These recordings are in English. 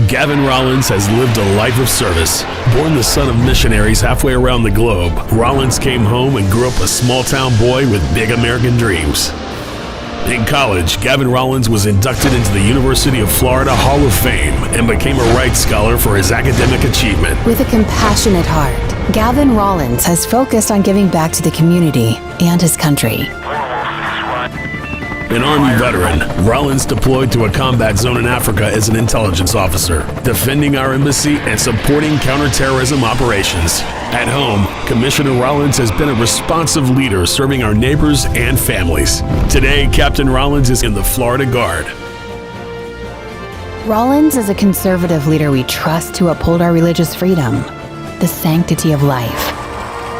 Gavin Rollins has lived a life of service. Born the son of missionaries halfway around the globe, Rollins came home and grew up a small-town boy with big American dreams. In college, Gavin Rollins was inducted into the University of Florida Hall of Fame and became a Wright Scholar for his academic achievement. With a compassionate heart, Gavin Rollins has focused on giving back to the community and his country. An Army veteran, Rollins deployed to a combat zone in Africa as an intelligence officer, defending our embassy and supporting counterterrorism operations. At home, Commissioner Rollins has been a responsive leader serving our neighbors and families. Today, Captain Rollins is in the Florida Guard. Rollins is a conservative leader we trust to uphold our religious freedom, the sanctity of life,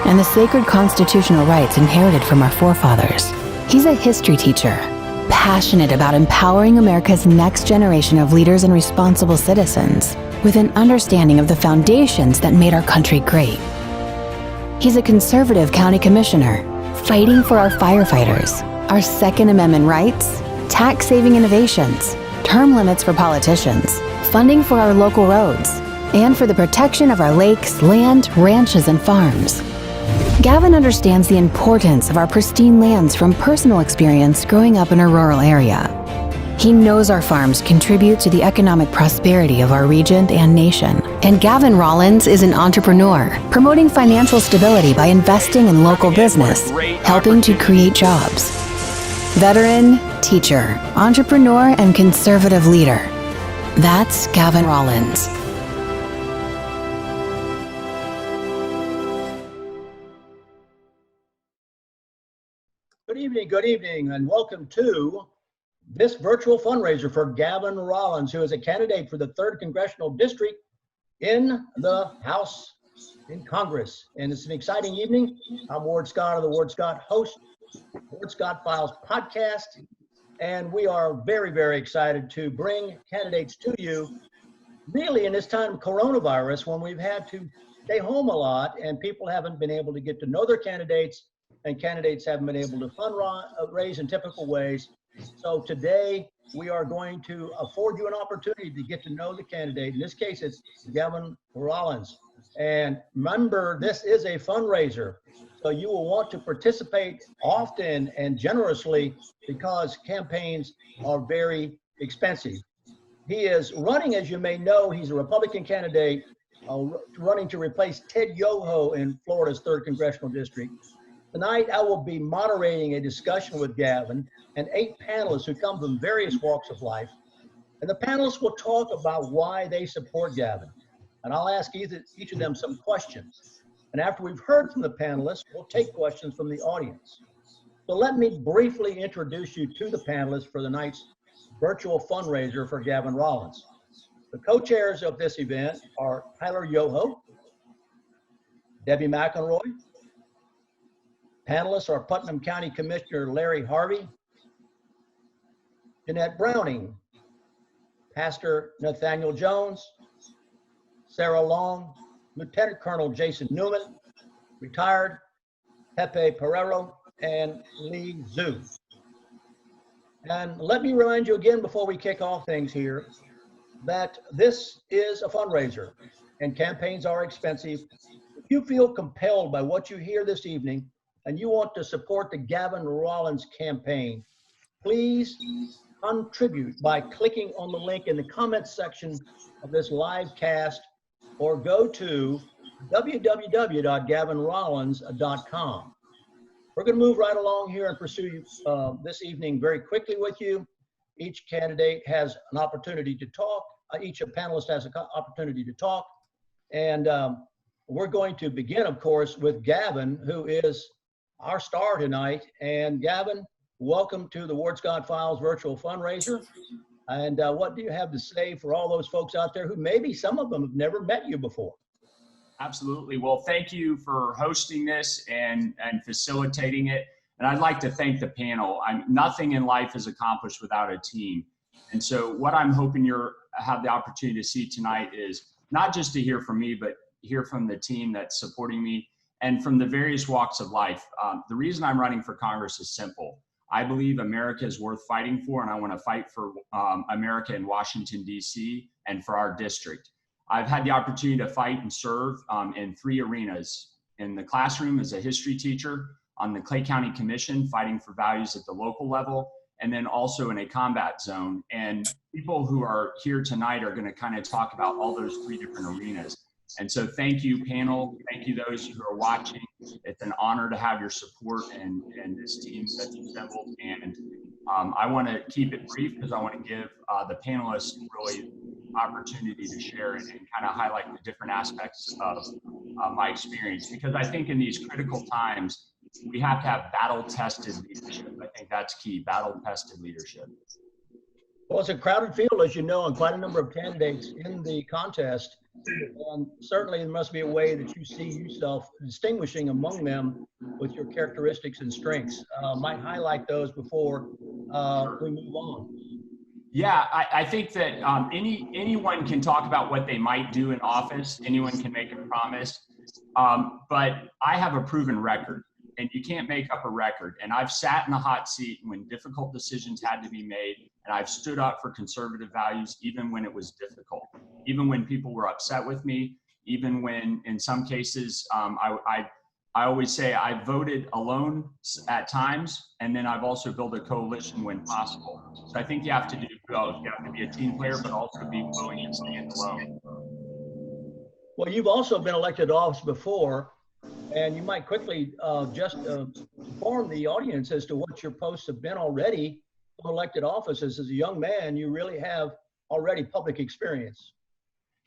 and the sacred constitutional rights inherited from our forefathers. He's a history teacher, passionate about empowering America's next generation of leaders and responsible citizens with an understanding of the foundations that made our country great. He's a conservative county commissioner, fighting for our firefighters, our Second Amendment rights, tax-saving innovations, term limits for politicians, funding for our local roads, and for the protection of our lakes, land, ranches, and farms. Gavin understands the importance of our pristine lands from personal experience growing up in a rural area. He knows our farms contribute to the economic prosperity of our region and nation. And Gavin Rollins is an entrepreneur, promoting financial stability by investing in local business, helping to create jobs. Veteran, teacher, entrepreneur, and conservative leader. That's Gavin Rollins. Good evening, and welcome to this virtual fundraiser for Gavin Rollins, who is a candidate for the 3rd Congressional District in the House in Congress. And it's an exciting evening. I'm Ward Scott of the Ward Scott host, Ward Scott Files podcast, and we are very, very excited to bring candidates to you, really in this time of coronavirus, when we've had to stay home a lot and people haven't been able to get to know their candidates, and candidates haven't been able to fundraise in typical ways. So today we are going to afford you an opportunity to get to know the candidate. In this case, it's Gavin Rollins. And remember, this is a fundraiser. So you will want to participate often and generously because campaigns are very expensive. He is running, as you may know, he's a Republican candidate running to replace Ted Yoho in Florida's 3rd Congressional District. Tonight, I will be moderating a discussion with Gavin and 8 panelists who come from various walks of life. And the panelists will talk about why they support Gavin. And I'll ask each of them some questions. And after we've heard from the panelists, we'll take questions from the audience. So let me briefly introduce you to the panelists for the night's virtual fundraiser for Gavin Rollins. The co-chairs of this event are Tyler Yoho, Debi McElroy. Panelists are Putnam County Commissioner Larry Harvey, Jeanette Browning, Pastor Nathanial Jones, Sarah Long, Lieutenant Colonel Jason Neumann, retired, Pepe Peruyero, and Lee Zhu. And let me remind you again before we kick off things here that this is a fundraiser and campaigns are expensive. If you feel compelled by what you hear this evening and you want to support the Gavin Rollins campaign, please contribute by clicking on the link in the comments section of this live cast or go to www.gavinrollins.com. We're going to move right along here and pursue this evening very quickly with you. Each candidate has an opportunity to talk. Each panelist has an opportunity to talk. And we're going to begin, of course, with Gavin, who is our star tonight. And Gavin, welcome to the Ward Scott Files virtual fundraiser. And what do you have to say for all those folks out there who maybe some of them have never met you before? Absolutely. Well, thank you for hosting this and facilitating it. And I'd like to thank the panel. Nothing in life is accomplished without a team. And so what I'm hoping you'll have the opportunity to see tonight is not just to hear from me, but hear from the team that's supporting me and from the various walks of life. The reason I'm running for Congress is simple. I believe America is worth fighting for, and I want to fight for America in Washington, D.C., and for our district. I've had the opportunity to fight and serve in 3 arenas: in the classroom as a history teacher, on the Clay County Commission, fighting for values at the local level, and then also in a combat zone. And people who are here tonight are going to kind of talk about all those 3 different arenas. And so thank you, panel. Thank you, those who are watching. It's an honor to have your support and this team that's assembled. And I want to keep it brief because I want to give the panelists really opportunity to share and kind of highlight the different aspects of my experience. Because I think in these critical times, we have to have battle-tested leadership. I think that's key, battle-tested leadership. Well, it's a crowded field, as you know, and quite a number of candidates in the contest. And certainly there must be a way that you see yourself distinguishing among them with your characteristics and strengths. Might highlight those before we move on. Yeah, I think that anyone can talk about what they might do in office. Anyone can make a promise. But I have a proven record, and you can't make up a record. And I've sat in the hot seat when difficult decisions had to be made, and I've stood up for conservative values even when it was difficult, even when people were upset with me, even when in some cases I always say I voted alone at times, and then I've also built a coalition when possible. So I think you have to do both. You have to be a team player, but also be willing to stand alone. Well, you've also been elected to office before, and you might quickly just inform the audience as to what your posts have been already of elected offices. As a young man, you really have already public experience.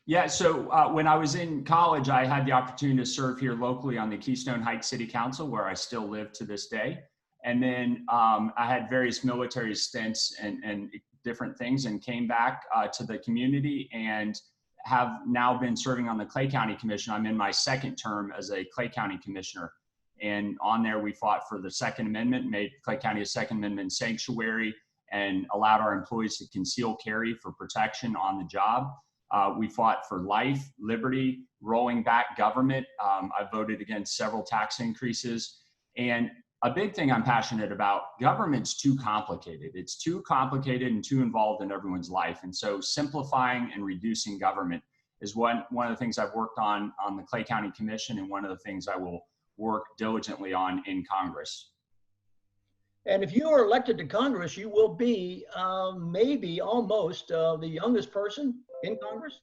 Yeah, so when I was in college, I had the opportunity to serve here locally on the Keystone Heights City Council, where I still live to this day. And then I had various military stints and different things, and came back to the community and have now been serving on the Clay County Commission. I'm in my 2nd term as a Clay County Commissioner. And on there, we fought for the Second Amendment, made Clay County a Second Amendment sanctuary, and allowed our employees to conceal carry for protection on the job. We fought for life, liberty, rolling back government. I voted against several tax increases. And a big thing I'm passionate about, government's too complicated. It's too complicated and too involved in everyone's life. And so simplifying and reducing government is one of the things I've worked on the Clay County Commission, and one of the things I will work diligently on in Congress. And if you are elected to Congress, you will be maybe almost the youngest person in Congress?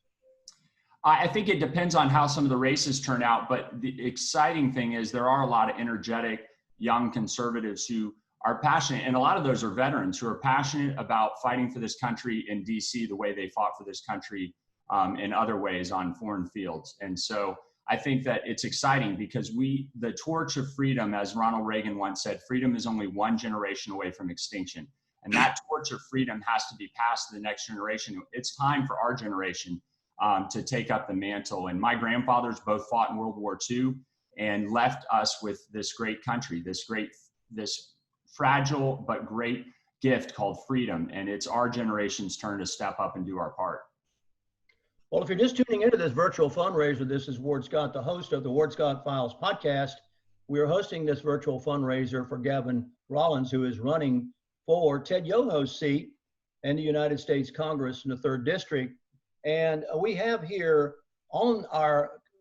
I think it depends on how some of the races turn out, but the exciting thing is there are a lot of energetic young conservatives who are passionate, and a lot of those are veterans who are passionate about fighting for this country in DC the way they fought for this country in other ways on foreign fields. And so I think that it's exciting because the torch of freedom, as Ronald Reagan once said, freedom is only one generation away from extinction. And that torch of freedom has to be passed to the next generation. It's time for our generation to take up the mantle. And my grandfathers both fought in World War II and left us with this great country, this fragile but great gift called freedom. And it's our generation's turn to step up and do our part. Well, if you're just tuning into this virtual fundraiser, this is Ward Scott, the host of the Ward Scott Files podcast. We are hosting this virtual fundraiser for Gavin Rollins, who is running for Ted Yoho's seat in the United States Congress in the 3rd District. And we have here on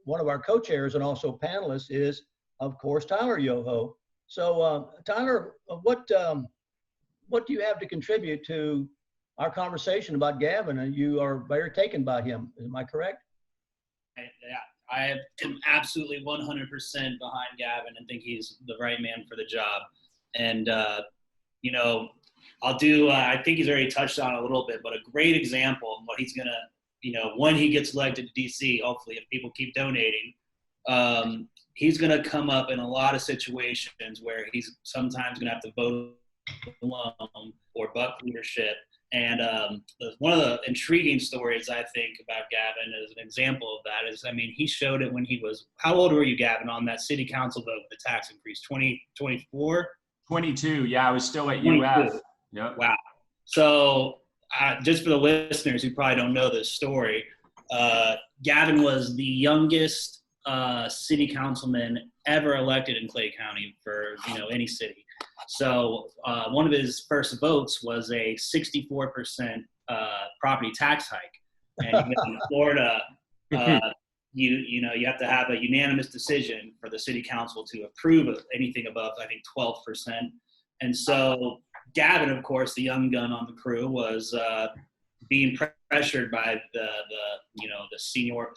one of our co-chairs and also panelists is, of course, Tyler Yoho. So Tyler, what do you have to contribute to our conversation about Gavin? And you are very taken by him, am I correct? Yeah, I am absolutely 100% behind Gavin and think he's the right man for the job. And, you know, I think he's already touched on it a little bit, but a great example of what he's going to, you know, when he gets elected to DC, hopefully, if people keep donating, he's going to come up in a lot of situations where he's sometimes going to have to vote alone or buck leadership. And one of the intriguing stories, I think, about Gavin as an example of that is, I mean, he showed it when he was, how old were you, Gavin, on that city council vote, the tax increase, 24? 22, yeah, I was still at 22. UF. Yep. Wow. So just for the listeners who probably don't know this story, Gavin was the youngest city councilman ever elected in Clay County for, you know, any city. So one of his first votes was a 64% property tax hike. And in Florida, you have to have a unanimous decision for the city council to approve of anything above, I think, 12%. And so Gavin, of course, the young gun on the crew, was being pressured by the senior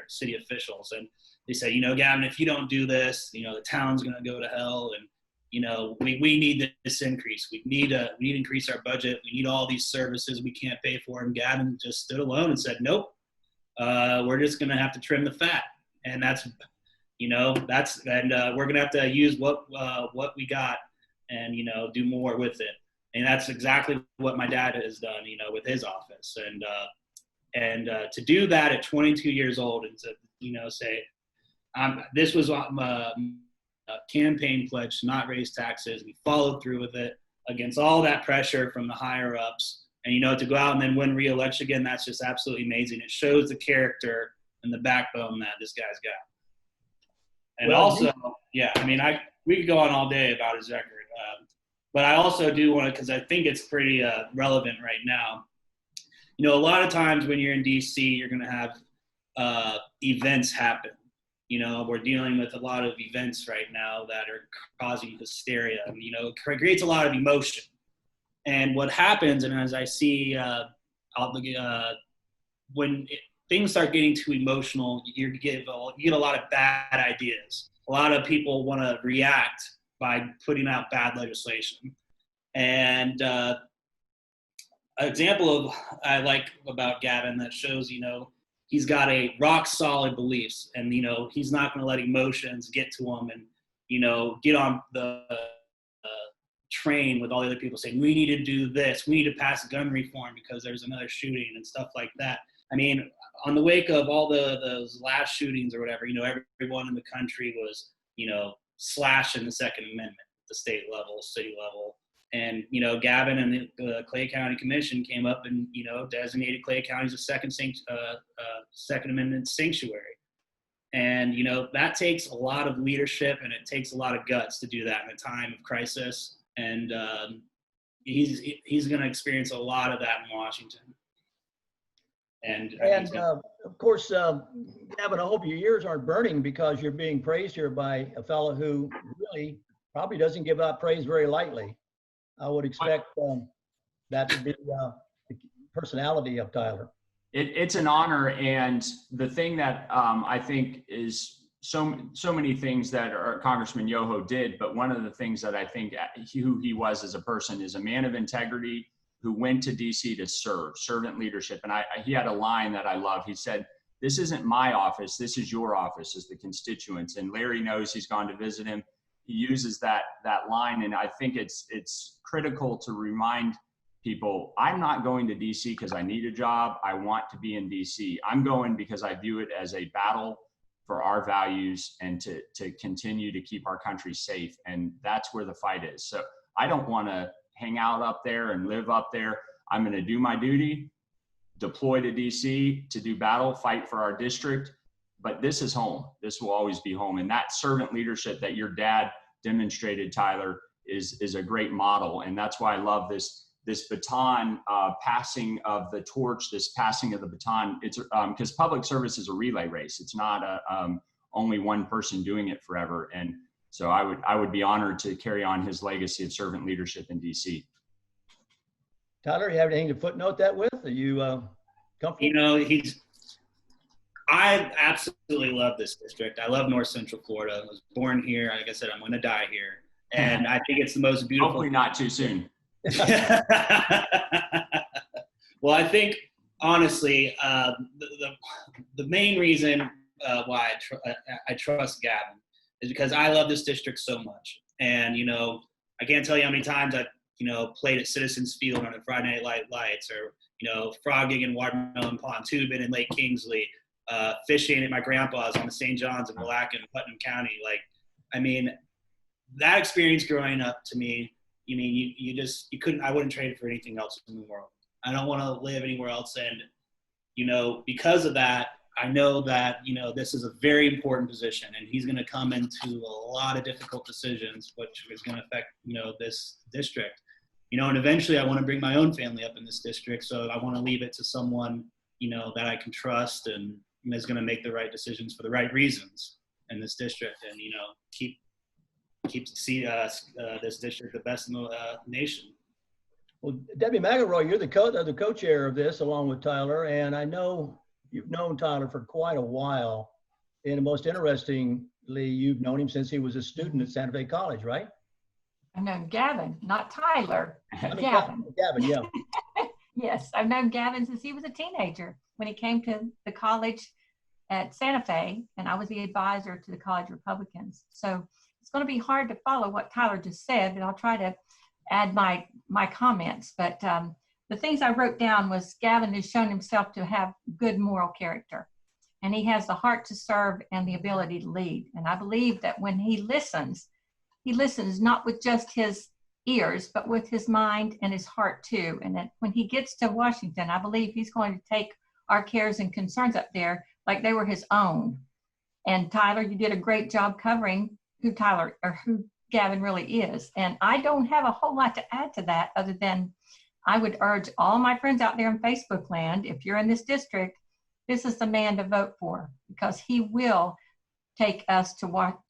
city officials. And they said, Gavin, if you don't do this, the town's going to go to hell. And, we need this increase. We need to increase our budget. We need all these services we can't pay for. And Gavin just stood alone and said, nope, we're just going to have to trim the fat. And we're going to have to use what we got and, do more with it. And that's exactly what my dad has done, with his office. And to do that at 22 years old and to, say, this was a campaign pledge to not raise taxes. We followed through with it against all that pressure from the higher ups. And, to go out and then win re-election again, that's just absolutely amazing. It shows the character and the backbone that this guy's got. And we could go on all day about his record. But I also do want to, because I think it's pretty relevant right now. A lot of times when you're in D.C., you're going to have events happen. We're dealing with a lot of events right now that are causing hysteria. And, it creates a lot of emotion. And what happens, and as I see, when things start getting too emotional, you get a lot of bad ideas. A lot of people want to react by putting out bad legislation. And an example of I like about Gavin that shows, he's got a rock solid beliefs, and, he's not going to let emotions get to him and, get on the train with all the other people saying, we need to do this, we need to pass gun reform because there's another shooting and stuff like that. I mean, on the wake of all those last shootings or whatever, everyone in the country was, slashing the Second Amendment at the state level, city level. And, Gavin and the Clay County Commission came up and, designated Clay County as a Second Amendment sanctuary. And, that takes a lot of leadership and it takes a lot of guts to do that in a time of crisis. And he's going to experience a lot of that in Washington. And of course, Gavin, I hope your ears aren't burning because you're being praised here by a fellow who really probably doesn't give out praise very lightly. I would expect that to be the personality of Tyler. It's an honor, and the thing that I think is so many things that Congressman Yoho did, but one of the things that I think who he was as a person is a man of integrity who went to DC to servant leadership. And he had a line that I love. He said, "This isn't my office, this is your office as the constituents." And Larry knows, he's gone to visit him. He uses that line, and I think it's critical to remind people, I'm not going to DC because I need a job. I want to be in DC. I'm going because I view it as a battle for our values and to continue to keep our country safe. And that's where the fight is. So I don't want to hang out up there and live up there. I'm going to do my duty, deploy to DC to do battle, fight for our district. But this is home. This will always be home. And that servant leadership that your dad demonstrated, Tyler, is a great model. And that's why I love this baton passing of the torch, this passing of the baton. It's because public service is a relay race. It's not only one person doing it forever. And so I would be honored to carry on his legacy of servant leadership in DC. Tyler, you have anything to footnote that with? Are you comfortable? I absolutely love this district. I love North Central Florida. I was born here. Like I said, I'm going to die here. And I think it's the most beautiful. Hopefully not too soon. Well, I think, honestly, the main reason why I trust Gavin is because I love this district so much. And, I can't tell you how many times I've, played at Citizens Field on the Friday Night Lights, or, frogging in Watermelon Pond, tubing in Lake Kingsley, fishing at my grandpa's on the St. John's in Malacca and Putnam County. That experience growing up to me, I wouldn't trade it for anything else in the world. I don't want to live anywhere else. And, because of that, I know that, this is a very important position, and he's going to come into a lot of difficult decisions, which is going to affect, this district. And eventually I want to bring my own family up in this district, so I want to leave it to someone, that I can trust and is going to make the right decisions for the right reasons in this district, and, keep this district the best in the nation. Well, Debi McElroy, you're the co-chair of this along with Tyler, and I know you've known Tyler for quite a while. And most interestingly, you've known him since he was a student at Santa Fe College, right? I've known Gavin, not Tyler. Gavin, yeah. Yes, I've known Gavin since he was a teenager when he came to the college at Santa Fe, and I was the advisor to the college Republicans. So it's going to be hard to follow what Tyler just said, but I'll try to add my comments. But the things I wrote down was Gavin has shown himself to have good moral character, and he has the heart to serve and the ability to lead. And I believe that when he listens not with just his ears, but with his mind and his heart too. And that when he gets to Washington, I believe he's going to take our cares and concerns up there like they were his own. And Tyler, you did a great job covering who Gavin really is. And I don't have a whole lot to add to that other than I would urge all my friends out there in Facebook land, if you're in this district, this is the man to vote for, because he will take us to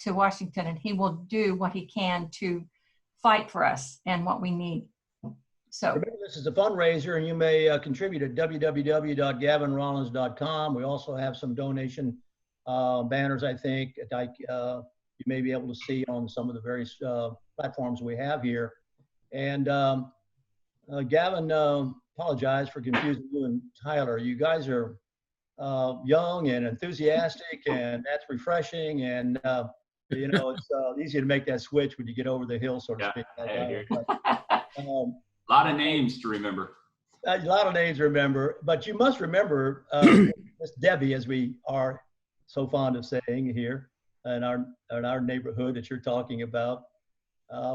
Washington, and he will do what he can to fight for us and what we need. So remember, this is a fundraiser, and you may contribute at www.gavinrollins.com. We also have some donation banners, I think, you may be able to see on some of the various platforms we have here. And Gavin, apologize for confusing you and Tyler. You guys are young and enthusiastic, and that's refreshing. And it's easy to make that switch when you get over the hill, so to speak. A lot of names to remember. A lot of names to remember, but you must remember Miss Debi, as we are so fond of saying here in our neighborhood that you're talking about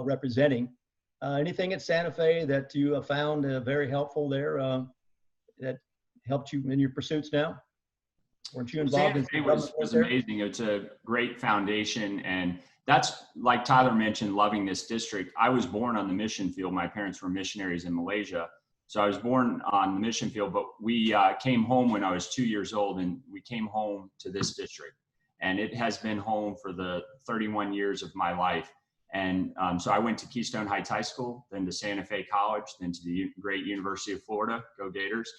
representing. Anything at Santa Fe that you have found very helpful there that helped you in your pursuits now? Weren't you involved in was amazing. It's a great foundation, and that's, like Tyler mentioned, loving this district. I was born on the mission field. My parents were missionaries in Malaysia, so I was born on the mission field, but we came home when I was 2 years old, and we came home to this district, and it has been home for the 31 years of my life. And so I went to Keystone Heights High School, then to Santa Fe College, then to the great University of Florida, go Gators,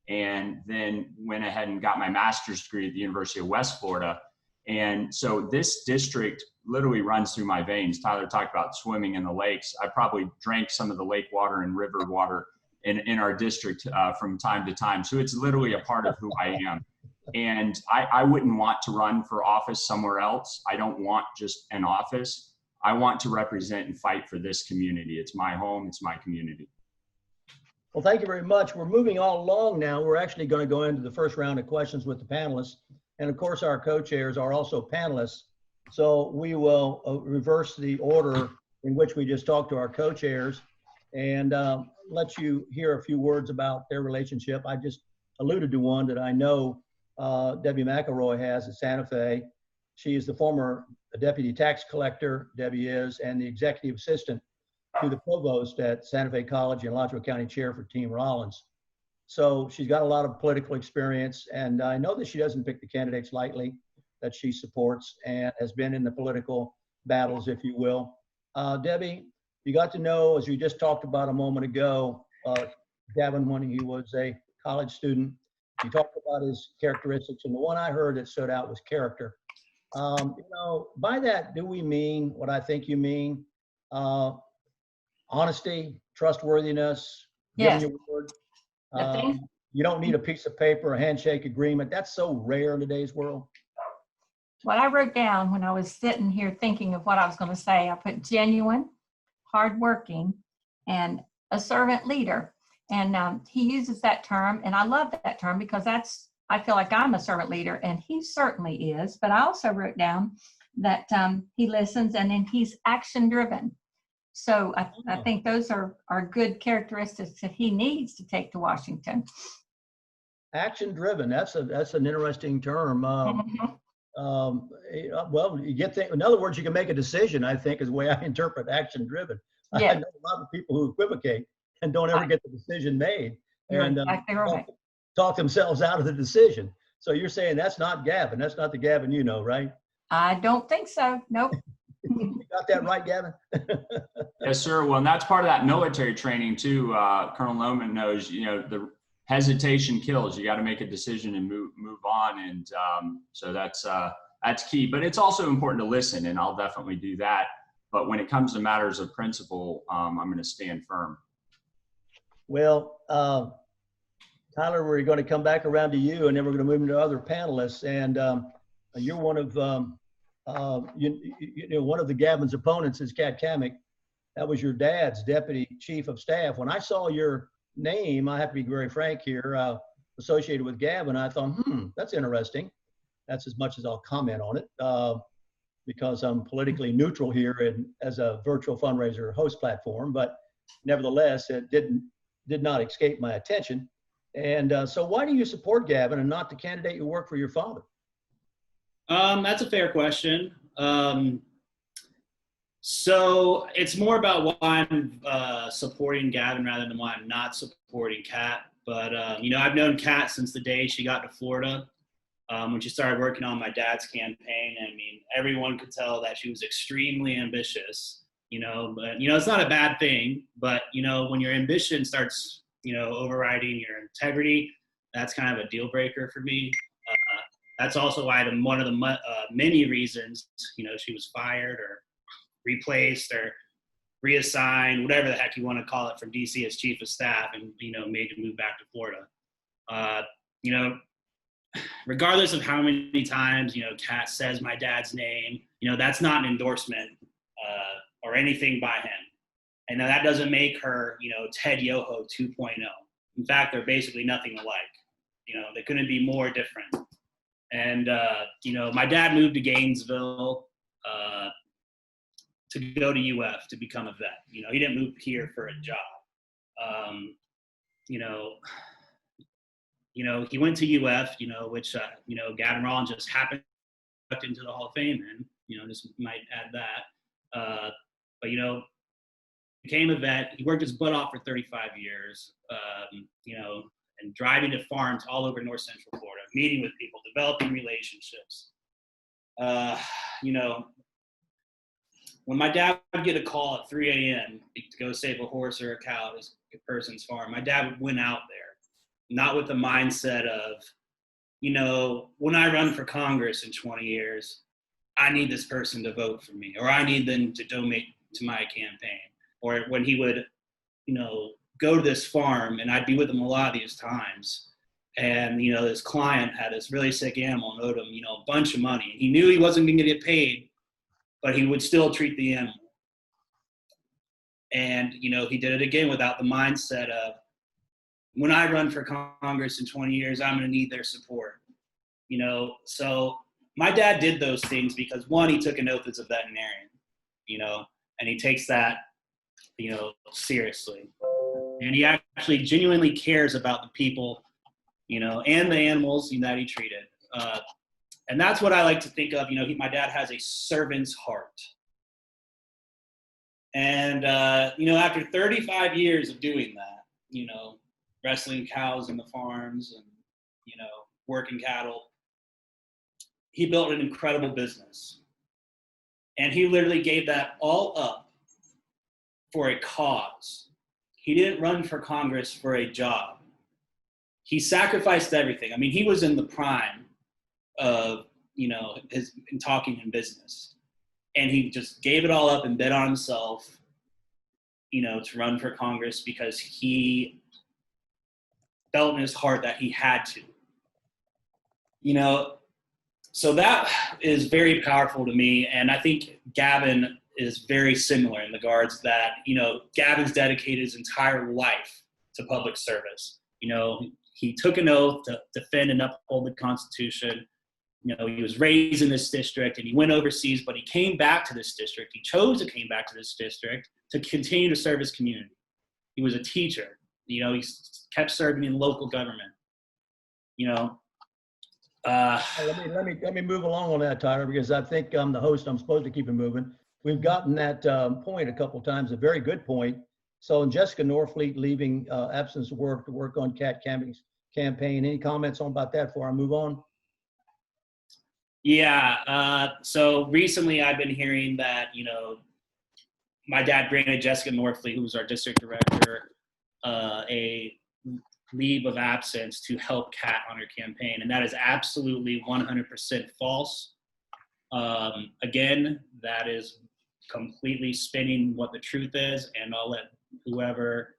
and then went ahead and got my master's degree at the University of West Florida. And so this district literally runs through my veins. Tyler talked about swimming in the lakes. I probably drank some of the lake water and river water in our district from time to time. So it's literally a part of who I am. And I wouldn't want to run for office somewhere else. I don't want just an office. I want to represent and fight for this community. It's my home, it's my community. Well, thank you very much. We're moving all along now. We're actually going to go into the first round of questions with the panelists. And of course, our co-chairs are also panelists. So we will reverse the order in which we just talked to our co-chairs and let you hear a few words about their relationship. I just alluded to one that I know Debi McElroy has at Santa Fe. She is the former deputy tax collector, Debi is, and the executive assistant to the provost at Santa Fe College and Alachua County chair for Team Rollins. So she's got a lot of political experience, and I know that she doesn't pick the candidates lightly that she supports and has been in the political battles, if you will. Debi, you got to know, as we just talked about a moment ago, Gavin when he was a college student. You talked about his characteristics, and the one I heard that stood out was character. By that, do we mean what I think you mean? Honesty, trustworthiness, yes. Giving your word. You don't need a piece of paper, a handshake agreement. That's so rare in today's world. What I wrote down when I was sitting here thinking of what I was going to say, I put genuine, hardworking, and a servant leader. And he uses that term, and I love that term because I feel like I'm a servant leader, and he certainly is. But I also wrote down that he listens, and then he's action-driven. So I think those are good characteristics that he needs to take to Washington. Action driven. That's an interesting term. Well, you get in other words, you can make a decision, I think, is the way I interpret action driven. Yeah. I know a lot of people who equivocate and don't ever get the decision made, You're and exactly right. talk themselves out of the decision. So you're saying that's not Gavin. That's not the Gavin you know, right? I don't think so. Nope. You got that right, Gavin? Yes, sir. Well, and that's part of that military training too. Colonel Neumann knows, the hesitation kills. You got to make a decision and move on. And so that's key. But it's also important to listen, and I'll definitely do that. But when it comes to matters of principle, I'm going to stand firm. Well, Tyler, we're going to come back around to you, and then we're going to move into other panelists. And you're one of one of the Gavin's opponents is Kat Kamick. That was your dad's deputy chief of staff. When I saw your name, I have to be very frank here, associated with Gavin, I thought, that's interesting. That's as much as I'll comment on it, because I'm politically neutral here and as a virtual fundraiser host platform. But nevertheless, it did not escape my attention. And so why do you support Gavin and not the candidate who worked for your father? That's a fair question. So it's more about why I'm supporting Gavin rather than why I'm not supporting Kat. But, I've known Kat since the day she got to Florida, when she started working on my dad's campaign. I mean, everyone could tell that she was extremely ambitious, but, it's not a bad thing. But, when your ambition starts, overriding your integrity, that's kind of a deal breaker for me. That's also why one of the many reasons, she was fired or replaced or reassigned, whatever the heck you want to call it, from DC as chief of staff, and made to move back to Florida. Regardless of how many times Kat says my dad's name, that's not an endorsement or anything by him. And that doesn't make her Ted Yoho 2.0. In fact, they're basically nothing alike. They couldn't be more different. And my dad moved to Gainesville to go to UF to become a vet. He didn't move here for a job. He went to UF, which Gavin Rollins just happened into the Hall of Fame, and just might add that. But became a vet. He worked his butt off for 35 years. And driving to farms all over North Central Florida, meeting with people, developing relationships. When my dad would get a call at 3 a.m. to go save a horse or a cow at a person's farm, my dad went out there, not with the mindset of, when I run for Congress in 20 years, I need this person to vote for me, or I need them to donate to my campaign. Or when he would, go to this farm, and I'd be with him a lot of these times. And, this client had this really sick animal and owed him, a bunch of money. He knew he wasn't going to get paid, but he would still treat the animal. And, he did it again without the mindset of, when I run for Congress in 20 years, I'm going to need their support. So my dad did those things because, one, he took an oath as a veterinarian, and he takes that, seriously. And he actually genuinely cares about the people, and the animals that he treated. And that's what I like to think of. My dad has a servant's heart. And, after 35 years of doing that, wrestling cows in the farms and, working cattle, he built an incredible business. And he literally gave that all up for a cause. He didn't run for Congress for a job. He sacrificed everything. I mean, he was in the prime of, his talking in business. And he just gave it all up and bet on himself, to run for Congress because he felt in his heart that he had to. So that is very powerful to me. And I think Gavin is very similar in regards that, Gavin's dedicated his entire life to public service. He took an oath to defend and uphold the Constitution. He was raised in this district and he went overseas, but he came back to this district. He chose to come back to this district to continue to serve his community. He was a teacher. He kept serving in local government. Let me move along on that, Tyler, because I think I'm the host. I'm supposed to keep it moving. We've gotten that point a couple of times, a very good point. So Jessica Norfleet leaving absence of work to work on Cat Camping's campaign. Any comments about that before I move on? Yeah. So recently I've been hearing that, my dad granted Jessica Norfleet, who was our district director, a leave of absence to help Kat on her campaign. And that is absolutely 100% false. Again, that is completely spinning what the truth is. And I'll let whoever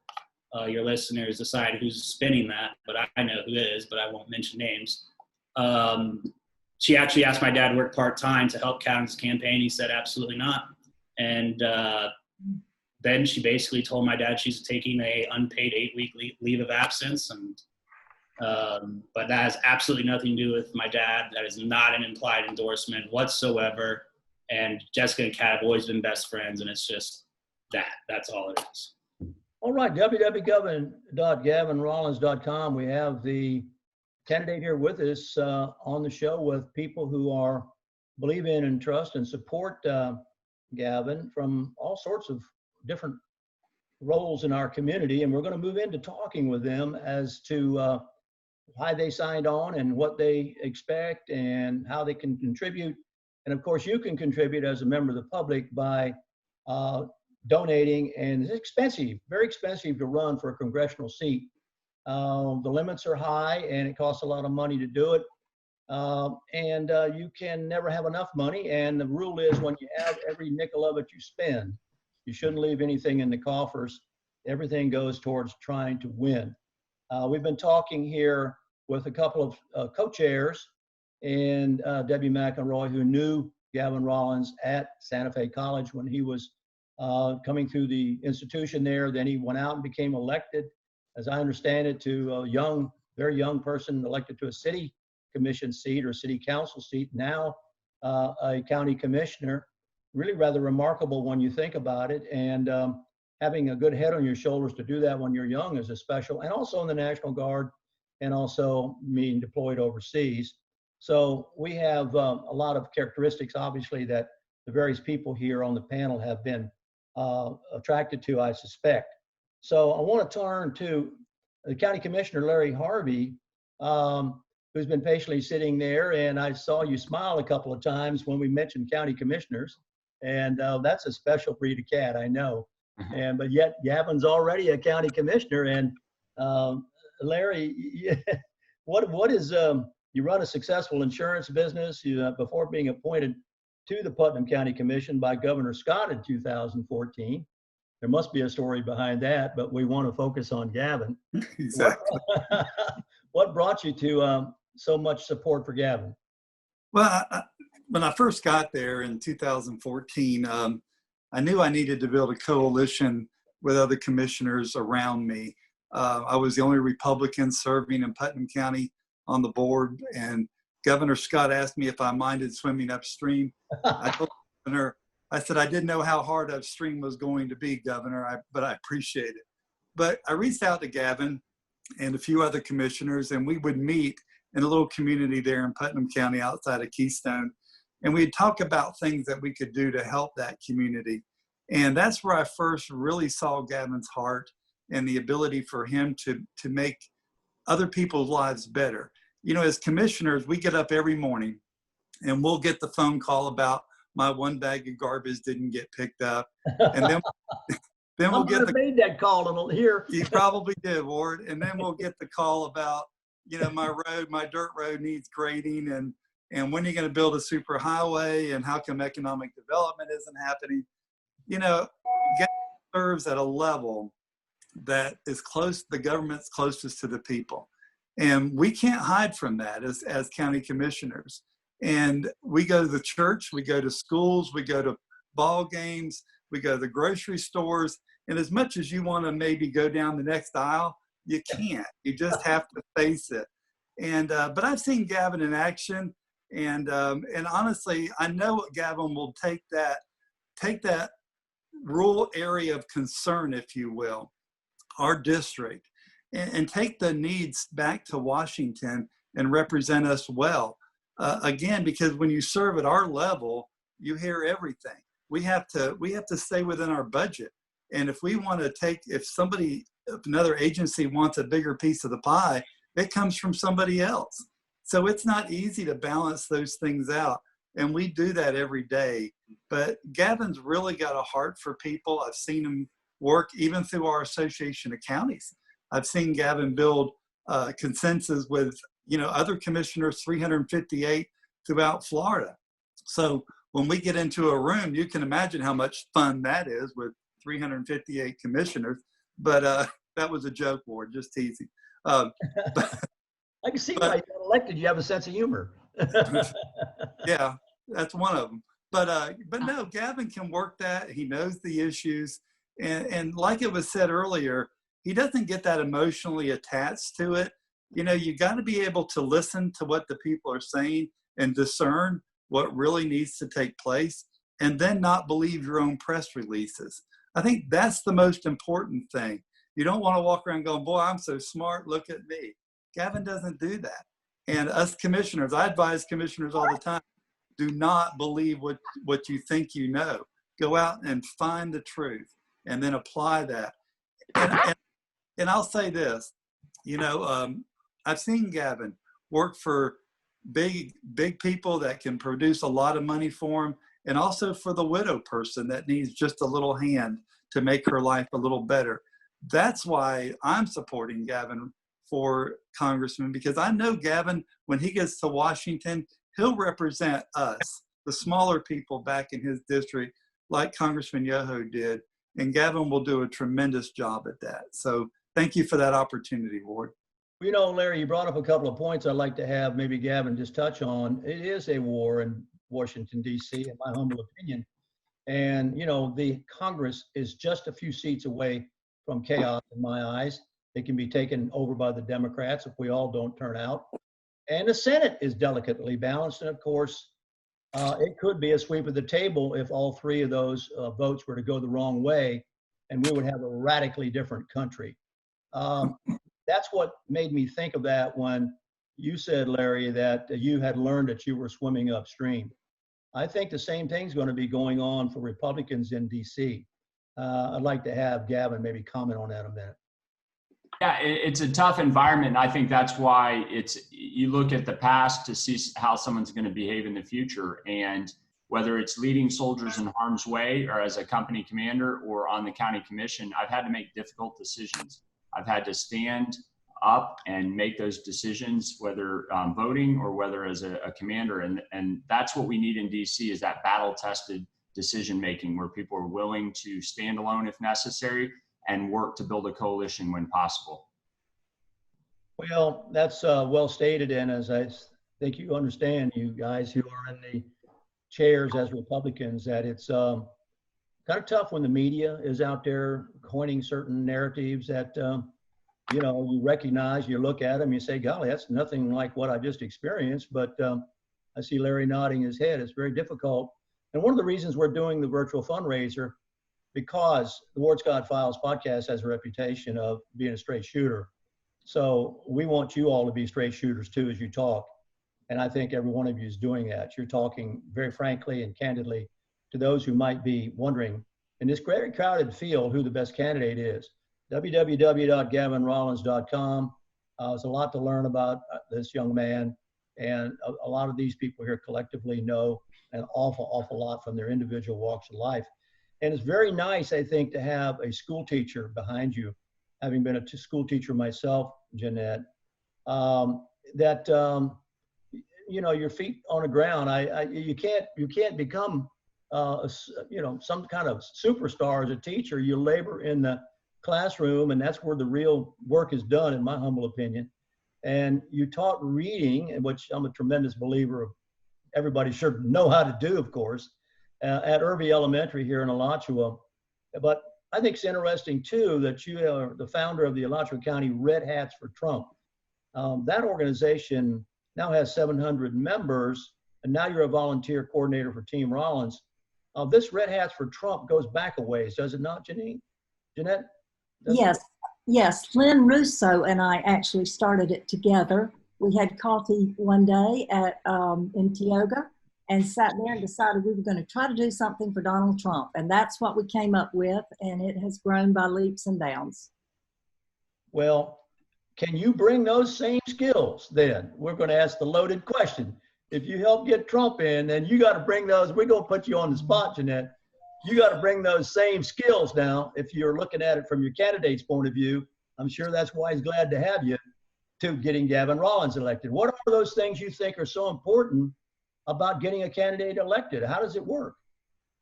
your listeners decide who's spinning that, but I know who it is, but I won't mention names. She actually asked my dad to work part-time to help Kat on his campaign. He said, absolutely not. And then she basically told my dad she's taking a unpaid 8-week leave of absence. And but that has absolutely nothing to do with my dad. That is not an implied endorsement whatsoever. And Jessica and Kat have always been best friends, and it's just that. That's all it is. All right, www.gavinrollins.com. We have the candidate here with us on the show with people who believe in and trust and support Gavin from all sorts of different roles in our community. And we're going to move into talking with them as to why they signed on and what they expect and how they can contribute. And of course, you can contribute as a member of the public by donating. And it's expensive, very expensive to run for a congressional seat. The limits are high and it costs a lot of money to do it. And you can never have enough money. And the rule is when you have every nickel of it you spend, you shouldn't leave anything in the coffers. Everything goes towards trying to win. We've been talking here with a couple of co-chairs and Debi McElroy, who knew Gavin Rollins at Santa Fe College when he was coming through the institution there. Then he went out and became elected, as I understand it, to a young, very young person elected to a city commission seat or city council seat, now a county commissioner. Really rather remarkable when you think about it. And having a good head on your shoulders to do that when you're young is a special, and also in the National Guard and also being deployed overseas. So we have a lot of characteristics, obviously, that the various people here on the panel have been attracted to, I suspect. So I want to turn to the County Commissioner, Larry Harvey, who's been patiently sitting there. And I saw you smile a couple of times when we mentioned county commissioners. And that's a special breed of cat, I know. And but yet Gavin's already a county commissioner. And Larry, what is you run a successful insurance business before being appointed to the Putnam County Commission by Governor Scott in 2014. There must be a story behind that, but we want to focus on Gavin. Exactly. What brought you to so much support for Gavin? Well, when I first got there in 2014, I knew I needed to build a coalition with other commissioners around me. I was the only Republican serving in Putnam County on the board, and Governor Scott asked me if I minded swimming upstream. I told the governor, I said, I didn't know how hard upstream was going to be, Governor, but I appreciate it. But I reached out to Gavin and a few other commissioners, and we would meet in a little community there in Putnam County outside of Keystone. And we'd talk about things that we could do to help that community. And that's where I first really saw Gavin's heart and the ability for him to make other people's lives better. You know, as commissioners, we get up every morning and we'll get the phone call about my one bag of garbage didn't get picked up. And then we'll get made that call here. You probably did, Ward. And then we'll get the call about, you know, my dirt road needs grading, and when are you going to build a super highway, and how come economic development isn't happening? You know, Gavin serves at a level that is close, the government's closest to the people. And we can't hide from that as county commissioners. And we go to the church, we go to schools, we go to ball games, we go to the grocery stores. And as much as you want to maybe go down the next aisle, you can't. You just have to face it. And but I've seen Gavin in action, and honestly, I know Gavin will take that rural area of concern, if you will, our district, and take the needs back to Washington and represent us well. Again, because when you serve at our level, you hear everything. We have to stay within our budget. And if we want to if another agency wants a bigger piece of the pie, it comes from somebody else. So it's not easy to balance those things out. And we do that every day. But Gavin's really got a heart for people. I've seen him work even through our Association of Counties. I've seen Gavin build consensus with, other commissioners, 358 throughout Florida. So when we get into a room, you can imagine how much fun that is with 358 commissioners. But that was a joke, Ward, just teasing. I can see why you got elected. You have a sense of humor. Yeah, that's one of them. But no, Gavin can work that. He knows the issues. And like it was said earlier, he doesn't get that emotionally attached to it. You got to be able to listen to what the people are saying and discern what really needs to take place, and then not believe your own press releases. I think that's the most important thing. You don't want to walk around going, boy, I'm so smart, look at me. Gavin doesn't do that. And us commissioners, I advise commissioners all the time, do not believe what you think you know. Go out and find the truth and then apply that. And I'll say this, I've seen Gavin work for big people that can produce a lot of money for him, and also for the widow person that needs just a little hand to make her life a little better. That's why I'm supporting Gavin for Congressman, because I know Gavin, when he gets to Washington, he'll represent us, the smaller people back in his district, like Congressman Yoho did, and Gavin will do a tremendous job at that. So thank you for that opportunity, Ward. Larry, you brought up a couple of points I'd like to have maybe Gavin just touch on. It is a war in Washington, D.C., in my humble opinion. And, the Congress is just a few seats away from chaos in my eyes. It can be taken over by the Democrats if we all don't turn out. And the Senate is delicately balanced. And of course, it could be a sweep of the table if all three of those votes were to go the wrong way, and we would have a radically different country. That's what made me think of that when you said, Larry, that you had learned that you were swimming upstream. I think the same thing's going to be going on for Republicans in D.C. I'd like to have Gavin maybe comment on that a minute. Yeah, it's a tough environment. I think that's why you look at the past to see how someone's going to behave in the future. And whether it's leading soldiers in harm's way or as a company commander or on the county commission, I've had to make difficult decisions. I've had to stand up and make those decisions, whether voting or whether as a commander. And that's what we need in DC, is that battle-tested decision-making where people are willing to stand alone if necessary and work to build a coalition when possible. Well, that's well stated. And as I think you understand, you guys who are in the chairs as Republicans, that it's kind of tough when the media is out there coining certain narratives that, you recognize, you look at them, you say, golly, that's nothing like what I just experienced. But I see Larry nodding his head. It's very difficult. And one of the reasons we're doing the virtual fundraiser, because the Ward Scott Files podcast has a reputation of being a straight shooter. So we want you all to be straight shooters too as you talk. And I think every one of you is doing that. You're talking very frankly and candidly to those who might be wondering in this very crowded field who the best candidate is. www.gavinrollins.com. There's a lot to learn about this young man. And a lot of these people here collectively know an awful lot from their individual walks of life. And it's very nice, I think, to have a school teacher behind you, having been a school teacher myself, Jeanette, your feet on the ground. You can't become, some kind of superstar as a teacher. You labor in the classroom, and that's where the real work is done, in my humble opinion. And you taught reading, which I'm a tremendous believer of. Everybody should know how to do, of course, at Harvey Elementary here in Alachua. But I think it's interesting, too, that you are the founder of the Alachua County Red Hats for Trump. That organization now has 700 members, and now you're a volunteer coordinator for Team Rollins. This Red Hats for Trump goes back a ways, does it not, Jeanette? Yes. Lynn Russo and I actually started it together We had coffee one day in Tioga and sat there and decided we were going to try to do something for Donald Trump. And that's what we came up with, and it has grown by leaps and bounds. Well, can you bring those same skills then? We're going to ask the loaded question. If you help get Trump in, then you got to bring those. We're going to put you on the spot, Jeanette. You got to bring those same skills now. If you're looking at it from your candidate's point of view, I'm sure that's why he's glad to have you, to getting Gavin Rollins elected. What are those things you think are so important about getting a candidate elected? How does it work?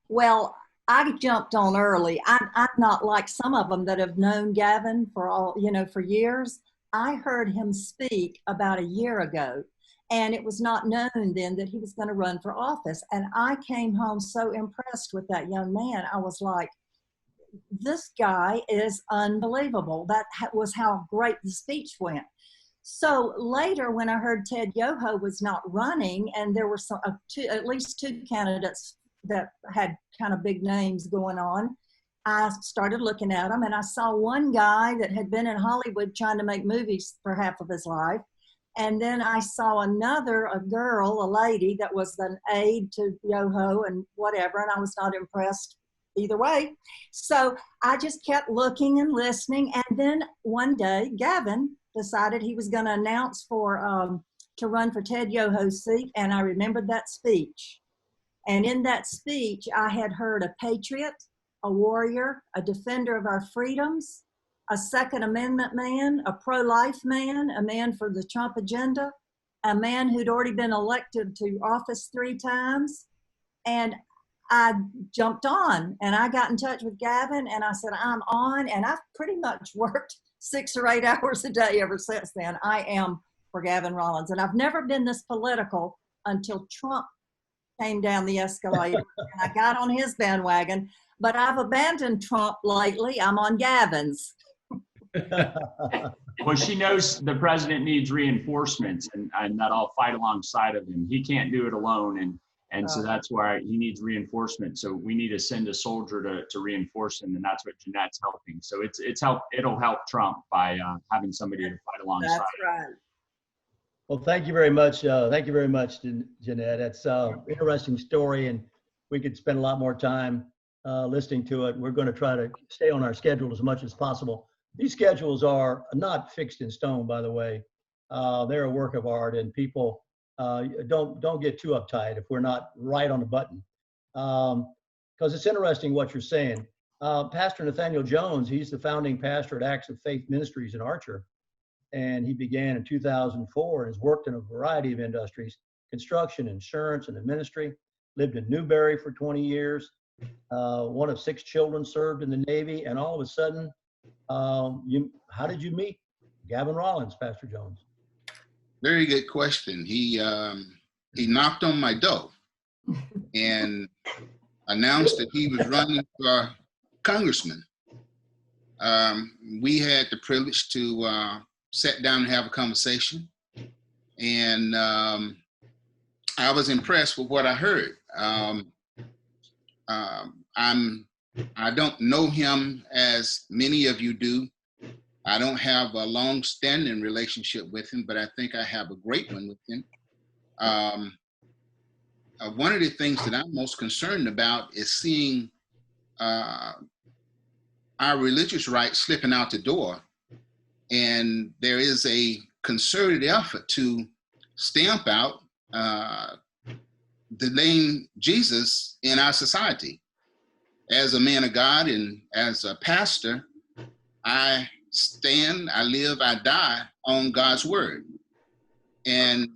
Well, I jumped on early. I'm not like some of them that have known Gavin for years. I heard him speak about a year ago, and it was not known then that he was going to run for office. And I came home so impressed with that young man. I was like, this guy is unbelievable. That was how great the speech went. So later, when I heard Ted Yoho was not running, and there were at least two candidates that had kind of big names going on, I started looking at them, and I saw one guy that had been in Hollywood trying to make movies for half of his life. And then I saw a girl, a lady that was an aide to Yoho and whatever, and I was not impressed either way. So I just kept looking and listening. And then one day, Gavin decided he was going to announce to run for Ted Yoho's seat, and I remembered that speech. And in that speech, I had heard a patriot, a warrior, a defender of our freedoms, a Second Amendment man, a pro-life man, a man for the Trump agenda, a man who'd already been elected to office 3 times. And I jumped on, and I got in touch with Gavin, and I said, I'm on, and I've pretty much worked 6 or 8 hours a day ever since then. I am for Gavin Rollins, and I've never been this political until Trump came down the escalator, and I got on his bandwagon. But I've abandoned Trump lately. I'm on Gavin's. Well, she knows the president needs reinforcements, and that I'll fight alongside of him. He can't do it alone, and so that's why he needs reinforcement. So we need to send a soldier to reinforce him, and that's what Jeanette's helping. So it'll help Trump by having somebody to fight alongside. That's right. Well, thank you very much. Thank you very much, Jeanette. It's an interesting story, and we could spend a lot more time listening to it. We're going to try to stay on our schedule as much as possible. These schedules are not fixed in stone, by the way. They're a work of art, and people don't get too uptight if we're not right on the button. Because it's interesting what you're saying. Pastor Nathanial Jones, he's the founding pastor at Acts of Faith Ministries in Archer. And he began in 2004 and has worked in a variety of industries: construction, insurance, and the ministry. Lived in Newberry for 20 years. One of 6 children, served in the Navy, and all of a sudden, how did you meet Gavin Rollins, Pastor Jones? Very good question. He knocked on my door and announced that he was running for congressman. We had the privilege to sit down and have a conversation, and I was impressed with what I heard. I don't know him as many of you do. I don't have a long-standing relationship with him, but I think I have a great one with him. One of the things that I'm most concerned about is seeing our religious rights slipping out the door. And there is a concerted effort to stamp out the name Jesus in our society. As a man of God and as a pastor, I stand, I live, I die on God's word. And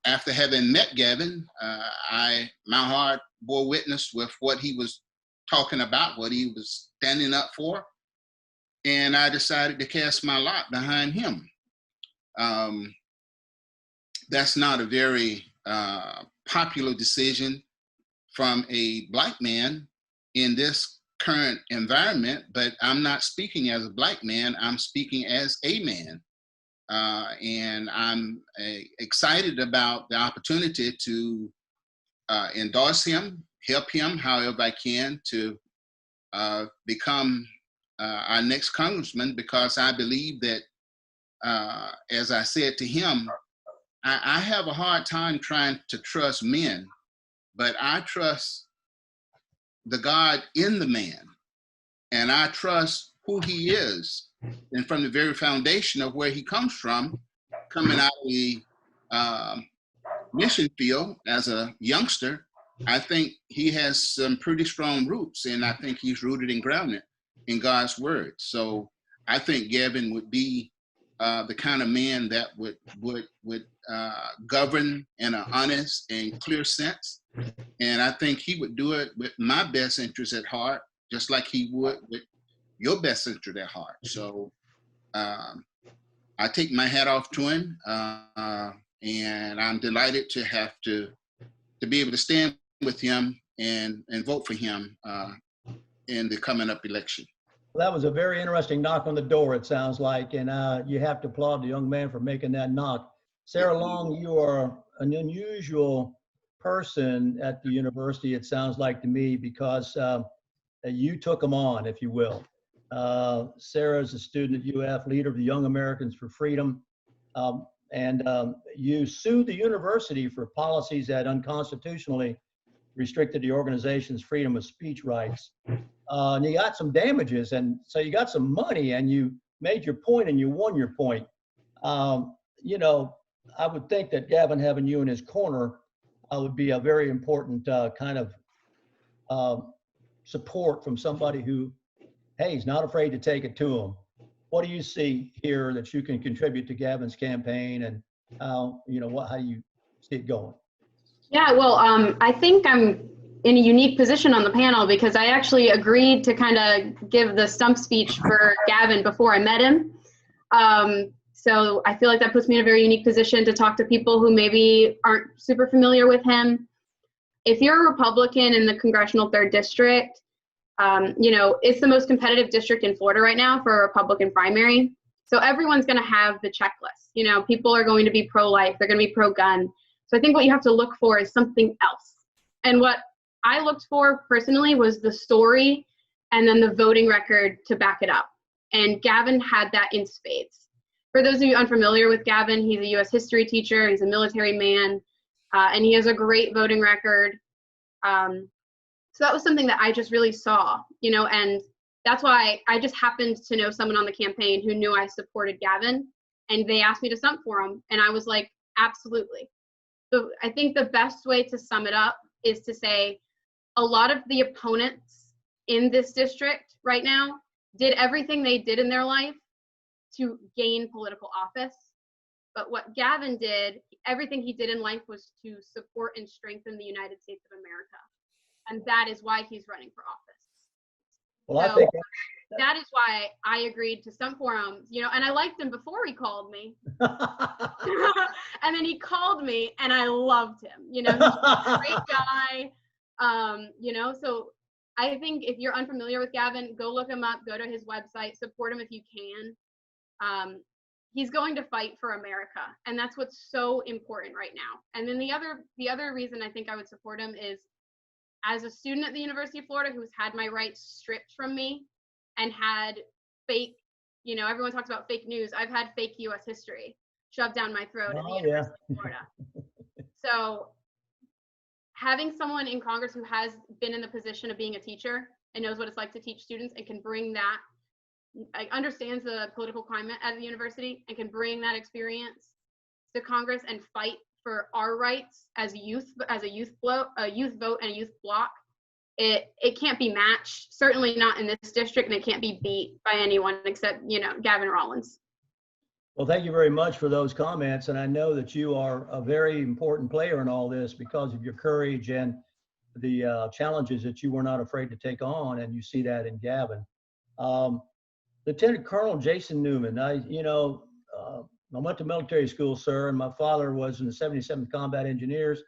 after having met Gavin, my heart bore witness with what he was talking about, what he was standing up for. And I decided to cast my lot behind him. That's not a very popular decision from a Black man in this current environment, but I'm not speaking as a Black man, I'm speaking as a man. And I'm excited about the opportunity to endorse him, help him however I can to become our next congressman, because I believe that as I said to him, I have a hard time trying to trust men, but I trust the God in the man, and I trust who he is. And from the very foundation of where he comes from, coming out of the mission field as a youngster, I think he has some pretty strong roots, and I think he's rooted and grounded in God's word. So I think Gavin would be the kind of man that would govern in an honest and clear sense. And I think he would do it with my best interest at heart, just like he would with your best interest at heart. So I take my hat off to him, and I'm delighted to have to be able to stand with him and vote for him in the coming up election. Well, that was a very interesting knock on the door, it sounds like, and you have to applaud the young man for making that knock. Sarah Long, you are an unusual person at the university, it sounds like to me, because you took them on, if you will. Sarah is a student at UF, leader of the Young Americans for Freedom, and you sued the university for policies that unconstitutionally restricted the organization's freedom of speech rights. And you got some damages, and so you got some money, and you made your point and you won your point. You know, I would think that Gavin having you in his corner would be a very important kind of support from somebody who, hey, he's not afraid to take it to him. What do you see here that you can contribute to Gavin's campaign, and how do you see it going? Yeah, well, I think I'm in a unique position on the panel because I actually agreed to kind of give the stump speech for Gavin before I met him. So I feel like that puts me in a very unique position to talk to people who maybe aren't super familiar with him. If you're a Republican in the Congressional Third District, it's the most competitive district in Florida right now for a Republican primary. So everyone's going to have the checklist. People are going to be pro-life. They're going to be pro-gun. So I think what you have to look for is something else. And what I looked for personally was the story and then the voting record to back it up. And Gavin had that in spades. For those of you unfamiliar with Gavin, he's a U.S. history teacher. He's a military man, and he has a great voting record. So that was something that I just really saw, and that's why I just happened to know someone on the campaign who knew I supported Gavin, and they asked me to stump for him, and I was like, absolutely. So I think the best way to sum it up is to say a lot of the opponents in this district right now did everything they did in their life to gain political office. But what Gavin did, everything he did in life was to support and strengthen the United States of America. And that is why he's running for office. Well, so I think that is why I agreed to stump for him, and I liked him before he called me. And then he called me and I loved him. He's a great guy. So I think if you're unfamiliar with Gavin, go look him up, go to his website, support him if you can. He's going to fight for America, and that's what's so important right now. And then the other reason I think I would support him is, as a student at the University of Florida who's had my rights stripped from me and had fake, everyone talks about fake news. I've had fake U.S. history shoved down my throat at the University of Florida. So having someone in Congress who has been in the position of being a teacher and knows what it's like to teach students and can bring that, understands the political climate at the university and can bring that experience to Congress and fight for our rights as a youth vote and a youth bloc, it can't be matched, certainly not in this district, and it can't be beat by anyone except, Gavin Rollins. Well, thank you very much for those comments. And I know that you are a very important player in all this because of your courage and the challenges that you were not afraid to take on. And you see that in Gavin. Lieutenant Colonel Jason Neumann, I went to military school, sir, and my father was in the 77th Combat Engineers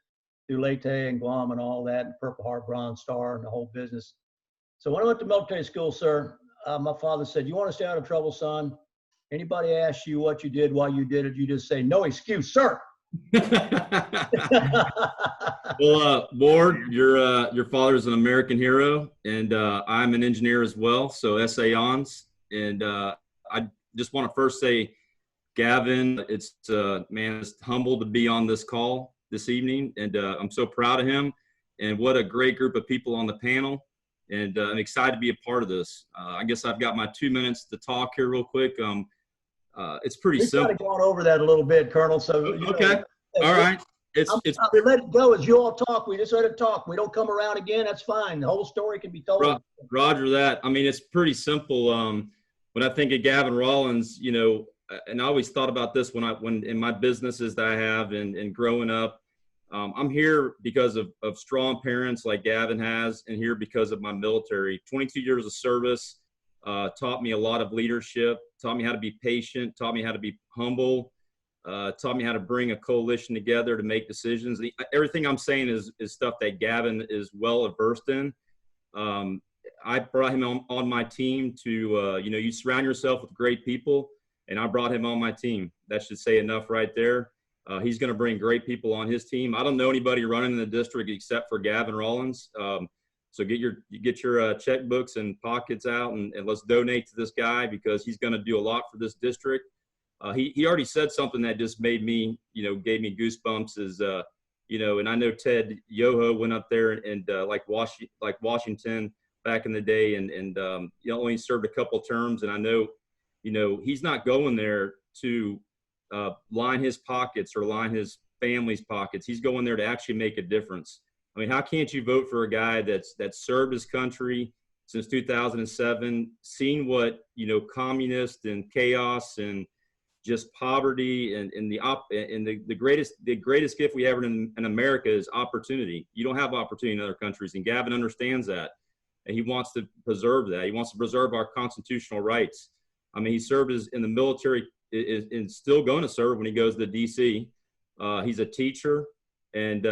through Leyte and Guam and all that, and Purple Heart, Bronze Star, and the whole business. So when I went to military school, sir, my father said, "You want to stay out of trouble, son? Anybody asks you what you did, why you did it, you just say, 'No excuse, sir.'" Well, Ward, your father's an American hero, and I'm an engineer as well, so SA Ons. And I just want to first say Gavin, it's man, it's humbled to be on this call this evening, and I'm so proud of him. And what a great group of people on the panel. And I'm excited to be a part of this. I guess I've got my 2 minutes to talk here real quick. It's pretty We've simple. kind of gone over that a little bit, Colonel. So Okay, all right. It's we let it go as you all talk. We just let it talk. We don't come around again. That's fine. The whole story can be told. Roger that. I mean, it's pretty simple. When I think of Gavin Rollins, you know, and I always thought about this when in my businesses that I have and growing up. I'm here because of strong parents like Gavin has, and here because of my military. 22 years of service taught me a lot of leadership, taught me how to be patient, taught me how to be humble, taught me how to bring a coalition together to make decisions. Everything I'm saying is stuff that Gavin is well versed in. I brought him on my team to, you know, you surround yourself with great people, and I brought him on my team. That should say enough right there. He's going to bring great people on his team. I don't know anybody running in the district except for Gavin Rollins. So get your checkbooks and pockets out, and let's donate to this guy, because he's going to do a lot for this district. He already said something that just made me, you know, gave me goosebumps. Is you know, and I know Ted Yoho went up there and like Washington back in the day, and you know, only served a couple terms, and I know, you know, he's not going there to line his pockets or line his family's pockets. He's going there to actually make a difference. I mean, how can't you vote for a guy that's served his country since 2007, seen what, you know, communist and chaos and just poverty and the greatest gift we have in America is opportunity. You don't have opportunity in other countries, and Gavin understands that, and he wants to preserve that. He wants to preserve our constitutional rights. I mean, he served in the military, is still going to serve when he goes to DC. He's a teacher and,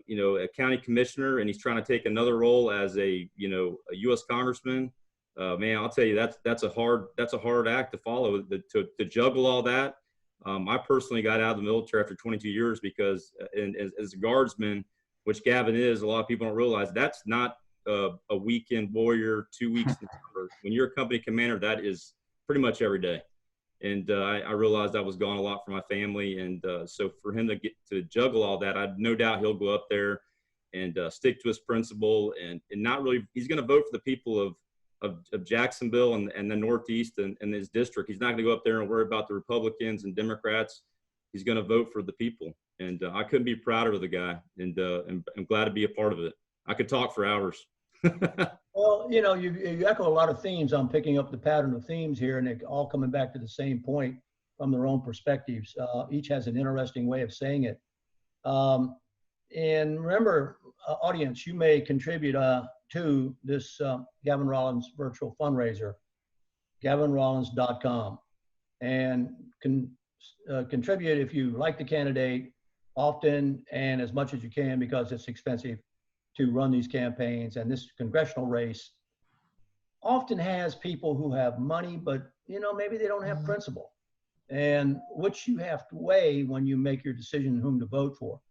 you know, a county commissioner, and he's trying to take another role as a, you know, a U.S. congressman. Man, I'll tell you, that's a hard act to follow, to juggle all that. I personally got out of the military after 22 years because as a guardsman, which Gavin is, a lot of people don't realize that's not a weekend warrior, 2 weeks in December. When you're a company commander, that is pretty much every day. And I realized I was gone a lot for my family. And so for him to get to juggle all that, I no doubt he'll go up there and stick to his principle and not really, he's going to vote for the people of Jacksonville and the Northeast and his district. He's not going to go up there and worry about the Republicans and Democrats. He's going to vote for the people. And I couldn't be prouder of the guy, and I'm glad to be a part of it. I could talk for hours. Well, you know, you echo a lot of themes. I'm picking up the pattern of themes here, and they're all coming back to the same point from their own perspectives. Each has an interesting way of saying it. And remember, audience, you may contribute to this Gavin Rollins virtual fundraiser, gavinrollins.com, and contribute if you like the candidate often and as much as you can, because it's expensive to run these campaigns. And this congressional race often has people who have money, but, you know, maybe they don't have principle, and which you have to weigh when you make your decision whom to vote for.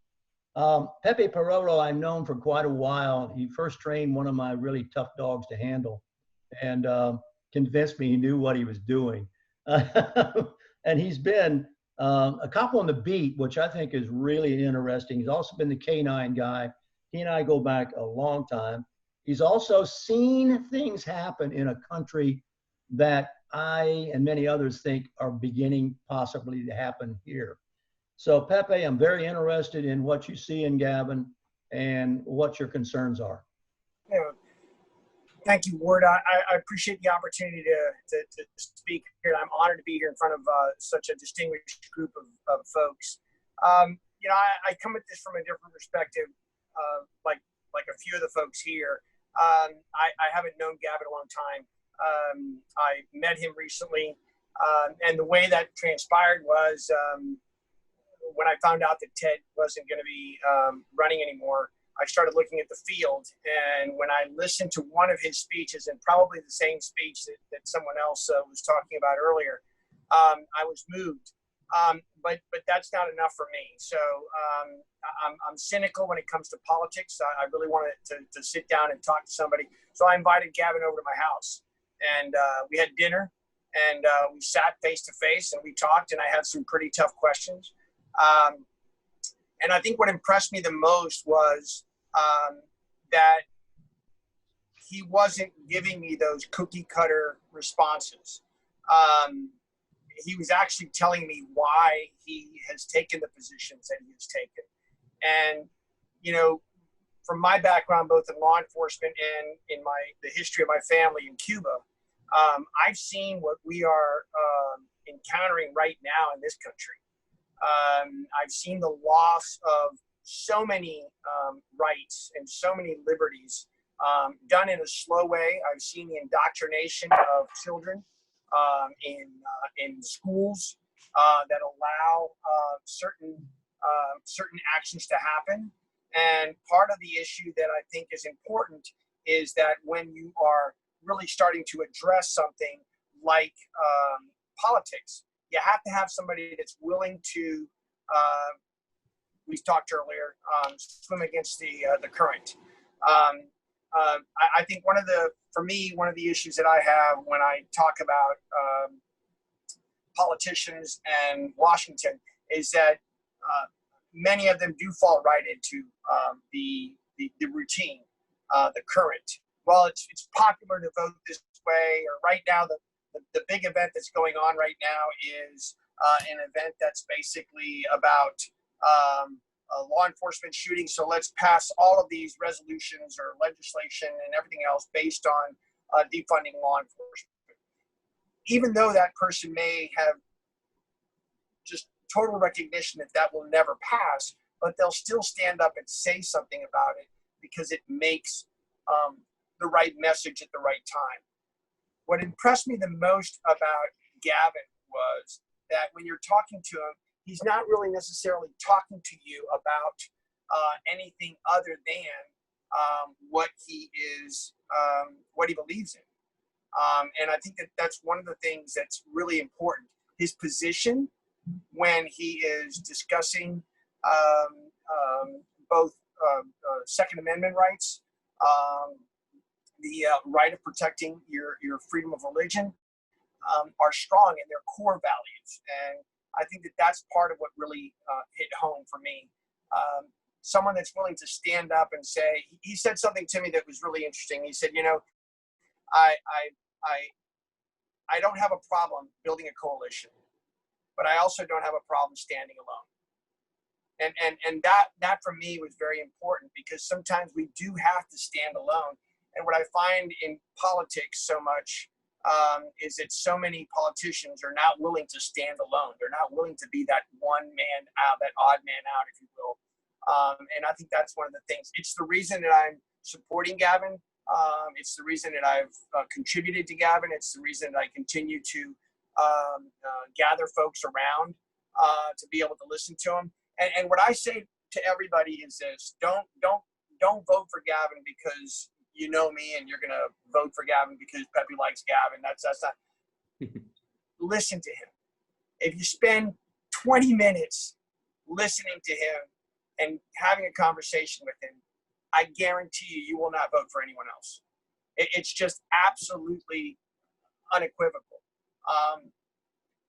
Pepe Peruyero, I've known for quite a while. He first trained one of my really tough dogs to handle, and convinced me he knew what he was doing. And he's been a cop on the beat, which I think is really interesting. He's also been the canine guy. He and I go back a long time. He's also seen things happen in a country that I and many others think are beginning possibly to happen here. So Pepe, I'm very interested in what you see in Gavin and what your concerns are. Yeah. Thank you, Ward. I appreciate the opportunity to speak here. I'm honored to be here in front of such a distinguished group of folks. You know, I come at this from a different perspective, like a few of the folks here. I haven't known Gavin a long time. I met him recently, and the way that transpired was when I found out that Ted wasn't going to be running anymore, I started looking at the field. And when I listened to one of his speeches, and probably the same speech that someone else was talking about earlier, I was moved. But that's not enough for me. So I'm cynical when it comes to politics. I really wanted to sit down and talk to somebody. So I invited Gavin over to my house, and we had dinner. And we sat face to face and we talked, and I had some pretty tough questions. And I think what impressed me the most was that he wasn't giving me those cookie cutter responses. He was actually telling me why he has taken the positions that he has taken. And, you know, from my background, both in law enforcement and in the history of my family in Cuba, I've seen what we are encountering right now in this country. I've seen the loss of so many rights and so many liberties done in a slow way. I've seen the indoctrination of children in schools that allow certain actions to happen. And part of the issue that I think is important is that when you are really starting to address something like politics, you have to have somebody that's willing to, we talked earlier, swim against the current. I think one of the issues that I have when I talk about politicians and Washington is that many of them do fall right into the routine, the current. Well, it's popular to vote this way, or right now the big event that's going on right now is an event that's basically about law enforcement shooting. So let's pass all of these resolutions or legislation and everything else based on defunding law enforcement. Even though that person may have just total recognition that will never pass, but they'll still stand up and say something about it because it makes the right message at the right time. What impressed me the most about Gavin was that when you're talking to him, he's not really necessarily talking to you about anything other than what he believes in. And I think that's one of the things that's really important. His position when he is discussing both Second Amendment rights, the right of protecting your freedom of religion, are strong in their core values. And I think that's part of what really hit home for me. Someone that's willing to stand up and say, he said something to me that was really interesting. He said, you know, I don't have a problem building a coalition, but I also don't have a problem standing alone. And that for me was very important, because sometimes we do have to stand alone. And what I find in politics so much is that so many politicians are not willing to stand alone. They're not willing to be that one man out, that odd man out, if you will. And I think that's one of the things. It's the reason that I'm supporting Gavin. It's the reason that I've contributed to Gavin. It's the reason that I continue to gather folks around to be able to listen to him. And what I say to everybody is this: don't vote for Gavin because you know me and you're gonna vote for Gavin because Pepe likes Gavin. That's not. Listen to him. If you spend 20 minutes listening to him and having a conversation with him, I guarantee you will not vote for anyone else. It's just absolutely unequivocal.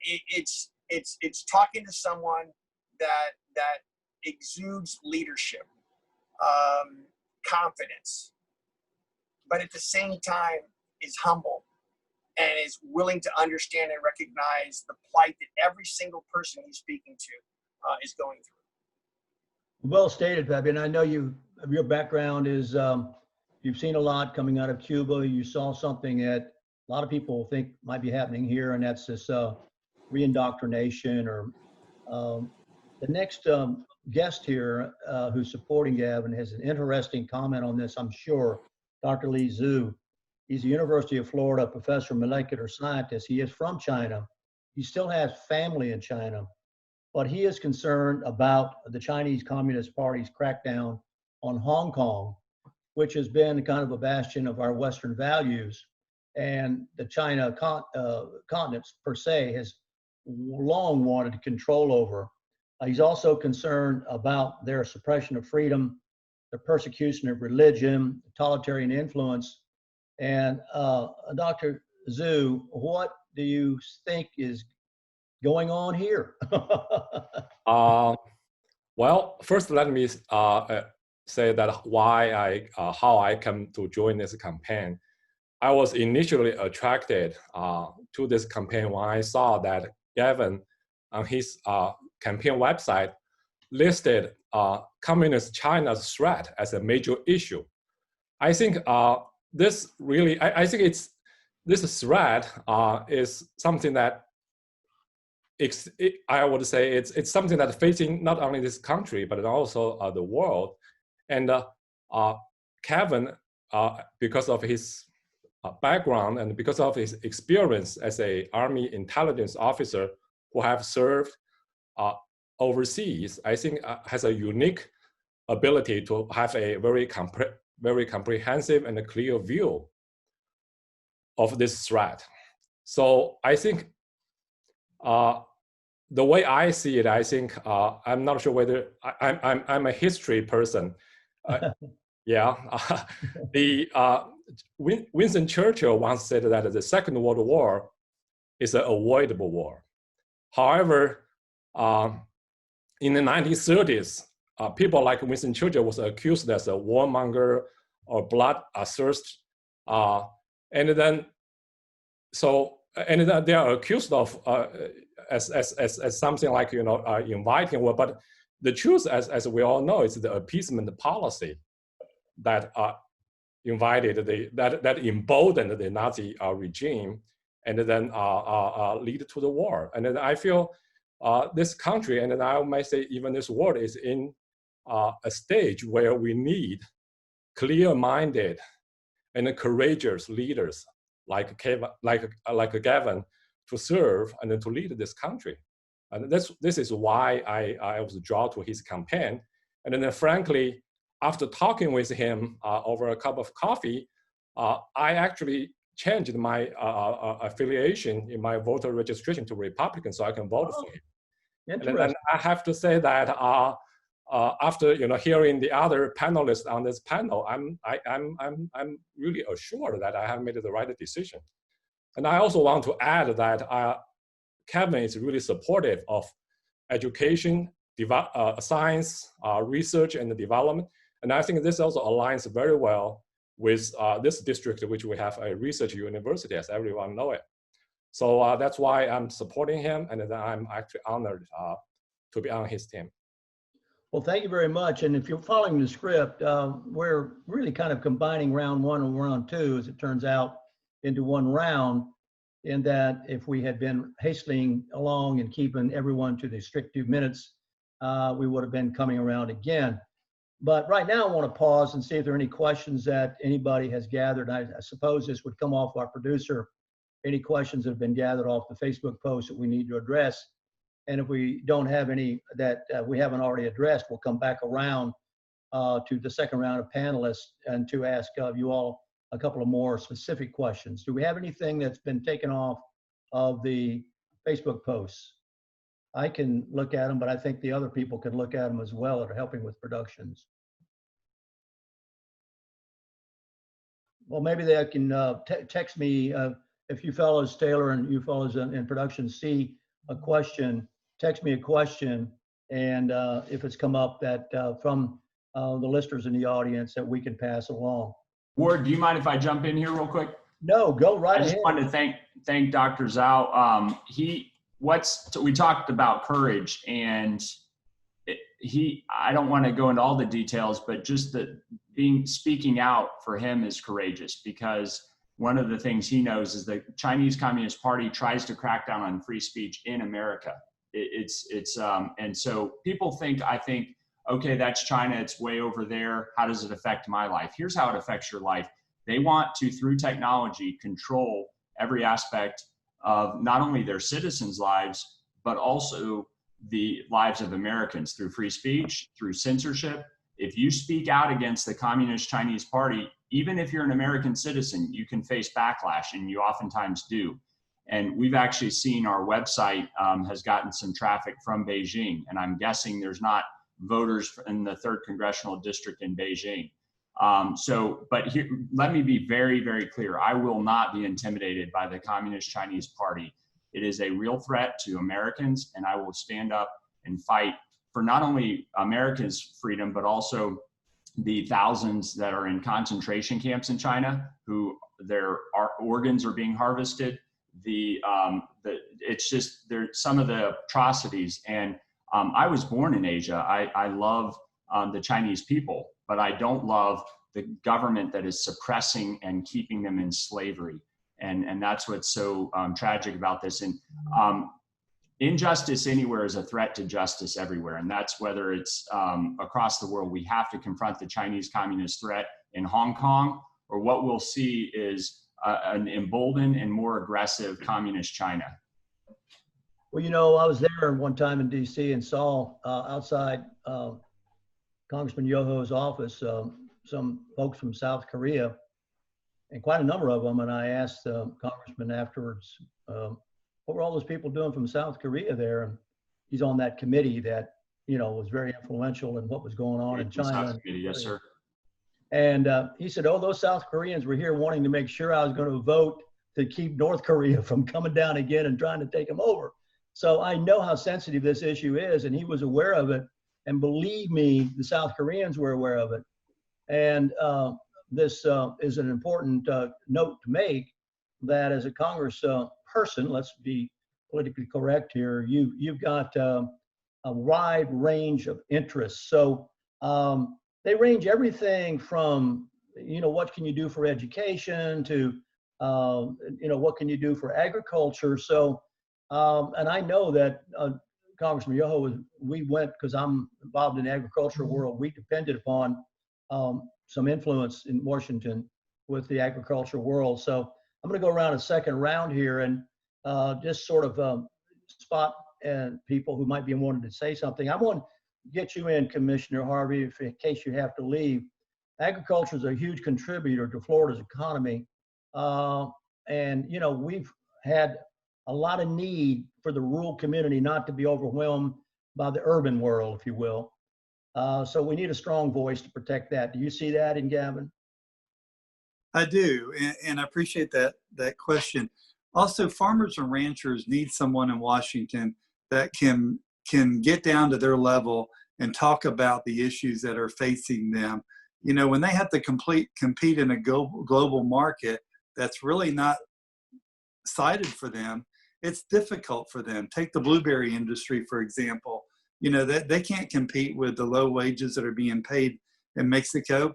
It's talking to someone that exudes leadership, confidence, but at the same time is humble and is willing to understand and recognize the plight that every single person he's speaking to is going through. Well stated, Pepe. And I know your background is you've seen a lot coming out of Cuba. You saw something that a lot of people think might be happening here, and that's this re-indoctrination. Or the next guest here who's supporting Gavin has an interesting comment on this, I'm sure. Dr. Li Zhu. He's a University of Florida professor of molecular scientist. He is from China. He still has family in China, but he is concerned about the Chinese Communist Party's crackdown on Hong Kong, which has been kind of a bastion of our Western values. And the China continent per se has long wanted control over. He's also concerned about their suppression of freedom, the persecution of religion, totalitarian influence. And Dr. Zhu, what do you think is going on here? Well, first let me say that how I come to join this campaign. I was initially attracted to this campaign when I saw that Gavin on his campaign website listed Communist China's threat as a major issue. I think this really, I think this threat is something that I would say it's something that's facing not only this country, but also the world. And Kevin, because of his background and because of his experience as an Army intelligence officer who have served overseas, I think has a unique ability to have a very comprehensive and a clear view of this threat. So I think the way I see it, I think I'm not sure whether I'm a history person. Yeah, Winston Churchill once said that the Second World War is an avoidable war. However, in the 1930s, people like Winston Churchill was accused as a warmonger or bloodthirst, and then they are accused of as something like inviting war. But the truth, as we all know, is the appeasement policy that that emboldened the Nazi regime, and then lead to the war. And then I feel this country, and then I might say even this world, is in a stage where we need clear-minded and courageous leaders like Gavin to serve and then to lead this country. And this is why I was drawn to his campaign. And then frankly, after talking with him over a cup of coffee, I actually changed my affiliation in my voter registration to Republican so I can vote for him. And I have to say that after hearing the other panelists on this panel, I'm really assured that I have made the right decision. And I also want to add that Kevin is really supportive of education, science, research, and development. And I think this also aligns very well with this district, which we have a research university, as everyone knows it. So that's why I'm supporting him, and I'm actually honored to be on his team. Well, thank you very much. And if you're following the script, we're really kind of combining round one and round two, as it turns out, into one round, in that if we had been hastening along and keeping everyone to the strict 2 minutes, we would have been coming around again. But right now I want to pause and see if there are any questions that anybody has gathered. I suppose this would come off our producer, any questions that have been gathered off the Facebook post that we need to address. And if we don't have any that we haven't already addressed, we'll come back around to the second round of panelists and to ask you all a couple of more specific questions. Do we have anything that's been taken off of the Facebook posts? I can look at them, but I think the other people can look at them as well that are helping with productions. Well, maybe they can text me if you fellows, Taylor, and you fellows in production see a question, text me a question, and if it's come up that from the listeners in the audience that we can pass along. Ward, do you mind if I jump in here real quick? No, go right ahead. I just wanted to thank Dr. Zhao. We talked about courage, and I don't want to go into all the details, but just speaking out for him is courageous, because one of the things he knows is the Chinese Communist Party tries to crack down on free speech in America. And so people think, okay, that's China, it's way over there. How does it affect my life? Here's how it affects your life. They want to, through technology, control every aspect of not only their citizens' lives, but also the lives of Americans through free speech, through censorship. If you speak out against the Communist Chinese Party, even if you're an American citizen, you can face backlash, and you oftentimes do. And we've actually seen our website has gotten some traffic from Beijing, and I'm guessing there's not voters in the 3rd Congressional District in Beijing. But here, let me be very, very clear. I will not be intimidated by the Communist Chinese Party. It is a real threat to Americans, and I will stand up and fight for not only America's freedom, but also the thousands that are in concentration camps in China, who their organs are being harvested. It's just some of the atrocities. And I was born in Asia. I love the Chinese people, but I don't love the government that is suppressing and keeping them in slavery. And that's what's so tragic about this. And injustice anywhere is a threat to justice everywhere. And that's whether it's across the world. We have to confront the Chinese communist threat in Hong Kong, or what we'll see is an emboldened and more aggressive communist China. Well, you know, I was there one time in DC and saw outside Congressman Yoho's office some folks from South Korea, and quite a number of them. And I asked the congressman afterwards, what were all those people doing from South Korea there? And he's on that committee that, you know, was very influential in what was going on in China. Yes, sir. And he said, oh, those South Koreans were here wanting to make sure I was going to vote to keep North Korea from coming down again and trying to take them over. So I know how sensitive this issue is, and he was aware of it. And believe me, the South Koreans were aware of it. And this is an important note to make, that as a Congress person, let's be politically correct here, you've got a wide range of interests. So they range everything from, you know, what can you do for education to, you know, what can you do for agriculture. So, and I know that Congressman Yoho, we went, because I'm involved in the agricultural world, we depended upon some influence in Washington with the agricultural world. So I'm going to go around a second round here and just sort of spot people who might be wanting to say something. I want to get you in, Commissioner Harvey, in case you have to leave. Agriculture is a huge contributor to Florida's economy. And, you know, we've had a lot of need for the rural community not to be overwhelmed by the urban world, if you will. So we need a strong voice to protect that. Do you see that in Gavin? I do, and I appreciate that question. Also, farmers and ranchers need someone in Washington that can get down to their level and talk about the issues that are facing them. You know, when they have to compete in a global market that's really not cited for them, it's difficult for them. Take the blueberry industry, for example. You know, they can't compete with the low wages that are being paid in Mexico.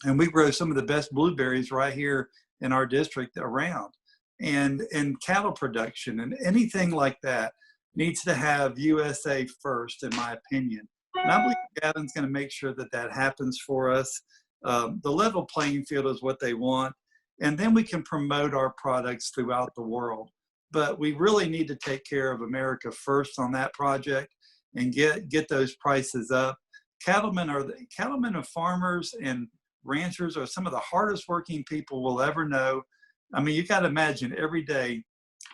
And we grow some of the best blueberries right here in our district around. And cattle production and anything like that needs to have USA first, in my opinion. And I believe Gavin's going to make sure that that happens for us. The level playing field is what they want. And then we can promote our products throughout the world. But we really need to take care of America first on that project and get those prices up. Cattlemen and farmers and ranchers are some of the hardest working people we'll ever know. I mean, you got to imagine every day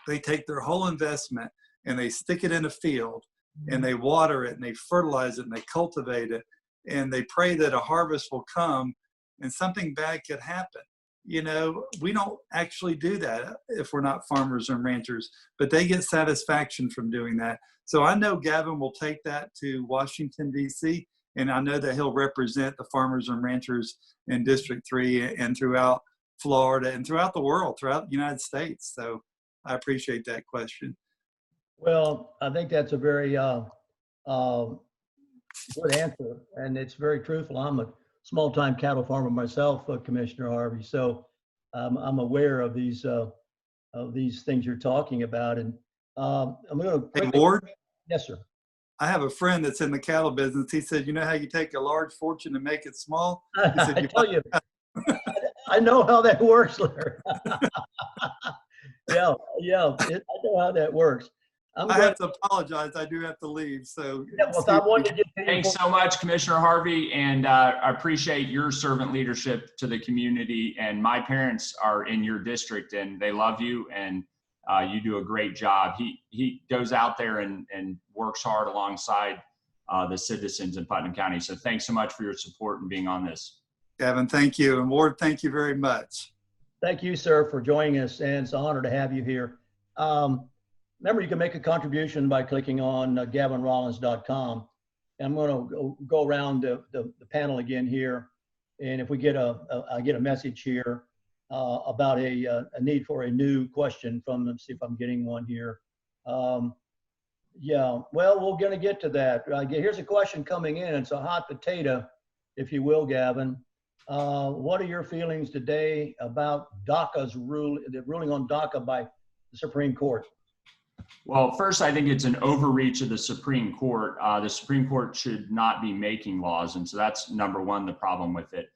they take their whole investment and they stick it in a field and they water it and they fertilize it and they cultivate it and they pray that a harvest will come and something bad could happen. You know, we don't actually do that if we're not farmers and ranchers, but they get satisfaction from doing that. So I know Gavin will take that to Washington, D.C., and I know that he'll represent the farmers and ranchers in District 3 and throughout Florida and throughout the world, throughout the United States. So I appreciate that question. Well, I think that's a very good answer, and it's very truthful. I'm a small-time cattle farmer myself, Commissioner Harvey, so I'm aware of these things you're talking about. And I'm going to. Hey, Ward? Yes, sir. I have a friend that's in the cattle business. He said, you know how you take a large fortune and make it small? He said, I tell you, I know how that works, Larry. Yeah, I know how that works. I have to apologize. I do have to leave. So yeah, well, I wanted to get thanks so much, Commissioner Harvey, and I appreciate your servant leadership to the community. And my parents are in your district, and they love you, and you do a great job. He goes out there and works hard alongside the citizens in Putnam County. So thanks so much for your support and being on this. Gavin, thank you. And Ward, thank you very much. Thank you, sir, for joining us, and it's an honor to have you here. Remember, you can make a contribution by clicking on gavinrollins.com. And I'm going to go around the panel again here, and if we get I get a message here about a need for a new question from them. See if I'm getting one here. Yeah, well, we're going to get to that. Here's a question coming in. It's a hot potato, if you will, Gavin. What are your feelings today about DACA's the ruling on DACA by the Supreme Court? Well, first, I think it's an overreach of the Supreme Court. The Supreme Court should not be making laws. And so that's number one, the problem with it.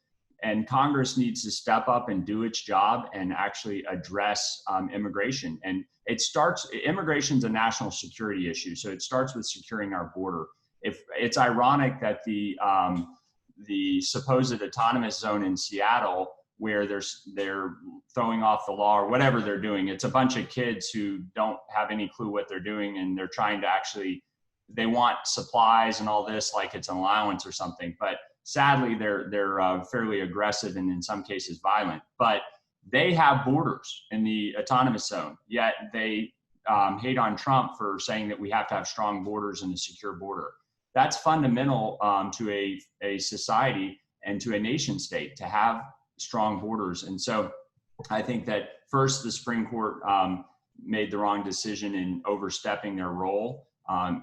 And Congress needs to step up and do its job and actually address immigration. And immigration's a national security issue. So it starts with securing our border. If it's ironic that the supposed autonomous zone in Seattle, where they're throwing off the law or whatever they're doing, it's a bunch of kids who don't have any clue what they're doing, and they're trying to they want supplies and all this like it's an allowance or something. But sadly, they're fairly aggressive and in some cases violent. But they have borders in the autonomous zone, yet they hate on Trump for saying that we have to have strong borders and a secure border. That's fundamental to a society and to a nation state to have strong borders. And so I think that first, the Supreme Court made the wrong decision in overstepping their role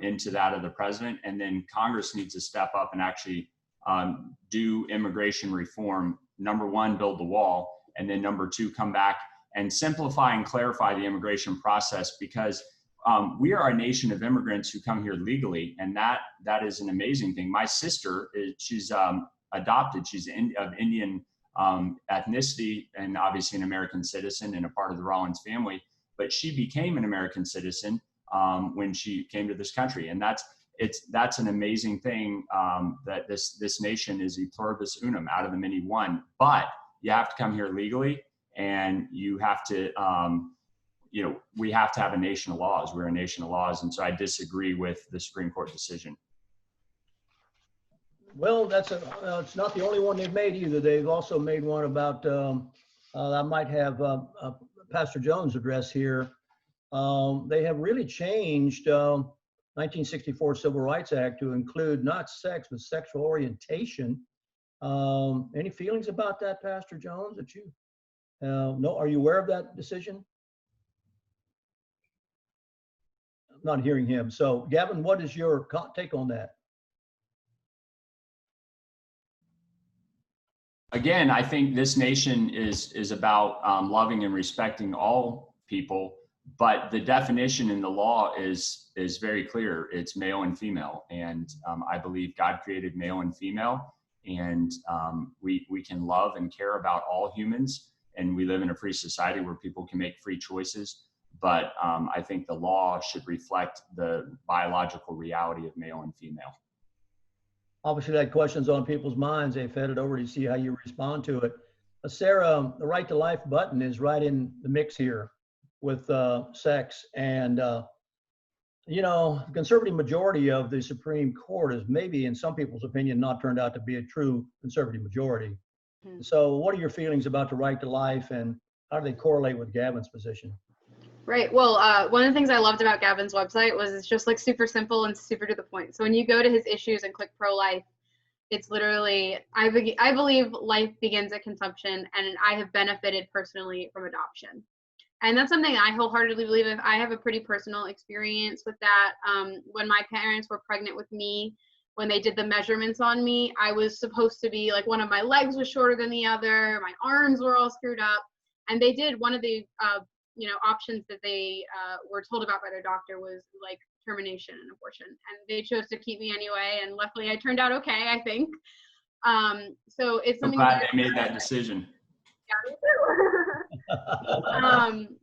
into that of the president. And then Congress needs to step up and actually do immigration reform. Number one, build the wall. And then number two, come back and simplify and clarify the immigration process, because we are a nation of immigrants who come here legally. And that is an amazing thing. My sister, she's adopted. She's of Indian ethnicity and obviously an American citizen and a part of the Rollins family, but she became an American citizen when she came to this country. And that's an amazing thing, that this nation is a pluribus unum, out of the many one. But you have to come here legally, and you have to, we have to have a nation of laws. We're a nation of laws. And so I disagree with the Supreme Court decision. Well, it's not the only one they've made either. They've also made one about, I might have Pastor Jones address here. They have really changed 1964 Civil Rights Act to include not sex, but sexual orientation. Any feelings about that, Pastor Jones, that you know? Are you aware of that decision? I'm not hearing him. So Gavin, what is your take on that? Again, I think this nation is about loving and respecting all people, but the definition in the law is very clear. It's male and female, and I believe God created male and female, and we can love and care about all humans, and we live in a free society where people can make free choices. But I think the law should reflect the biological reality of male and female. Obviously, that question's on people's minds. They fed it over to see how you respond to it. Sarah, the Right to Life button is right in the mix here with sex. And, the conservative majority of the Supreme Court is maybe, in some people's opinion, not turned out to be a true conservative majority. Mm-hmm. So what are your feelings about the right to life, and how do they correlate with Gavin's position? Right. Well, one of the things I loved about Gavin's website was it's just like super simple and super to the point. So when you go to his issues and click pro-life, it's literally, I believe life begins at conception, and I have benefited personally from adoption. And that's something I wholeheartedly believe in. I have a pretty personal experience with that. When my parents were pregnant with me, when they did the measurements on me, I was supposed to be like, one of my legs was shorter than the other. My arms were all screwed up. And they did, one of the options that they were told about by their doctor was like termination and abortion, and they chose to keep me anyway, and luckily I turned out okay, I think. So it's something I'm glad they made that decision. Yeah, me too.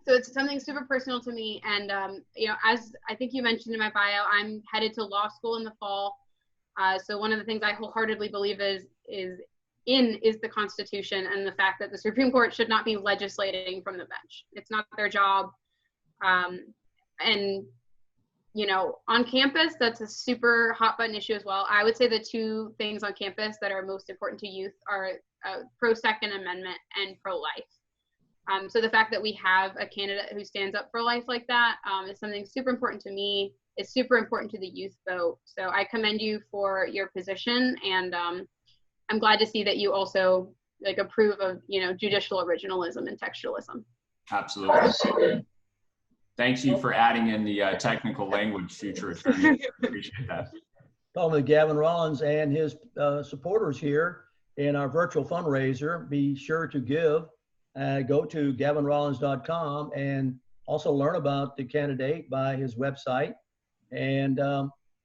So it's something super personal to me, and as I think you mentioned in my bio, I'm headed to law school in the fall. So one of the things I wholeheartedly believe is the Constitution, and the fact that the Supreme Court should not be legislating from the bench. It's not their job. And you know, on campus, that's a super hot button issue as well. I would say the two things on campus that are most important to youth are pro-Second Amendment and pro-life. So the fact that we have a candidate who stands up for life like that is something super important to me. It's super important to the youth vote. So I commend you for your position, and I'm glad to see that you also like approve of, you know, judicial originalism and textualism. Absolutely. Thank you for adding in the technical language, future attorney. Appreciate that. Talking with Gavin Rollins and his supporters here in our virtual fundraiser. Be sure to give. Go to gavinrollins.com and also learn about the candidate by his website and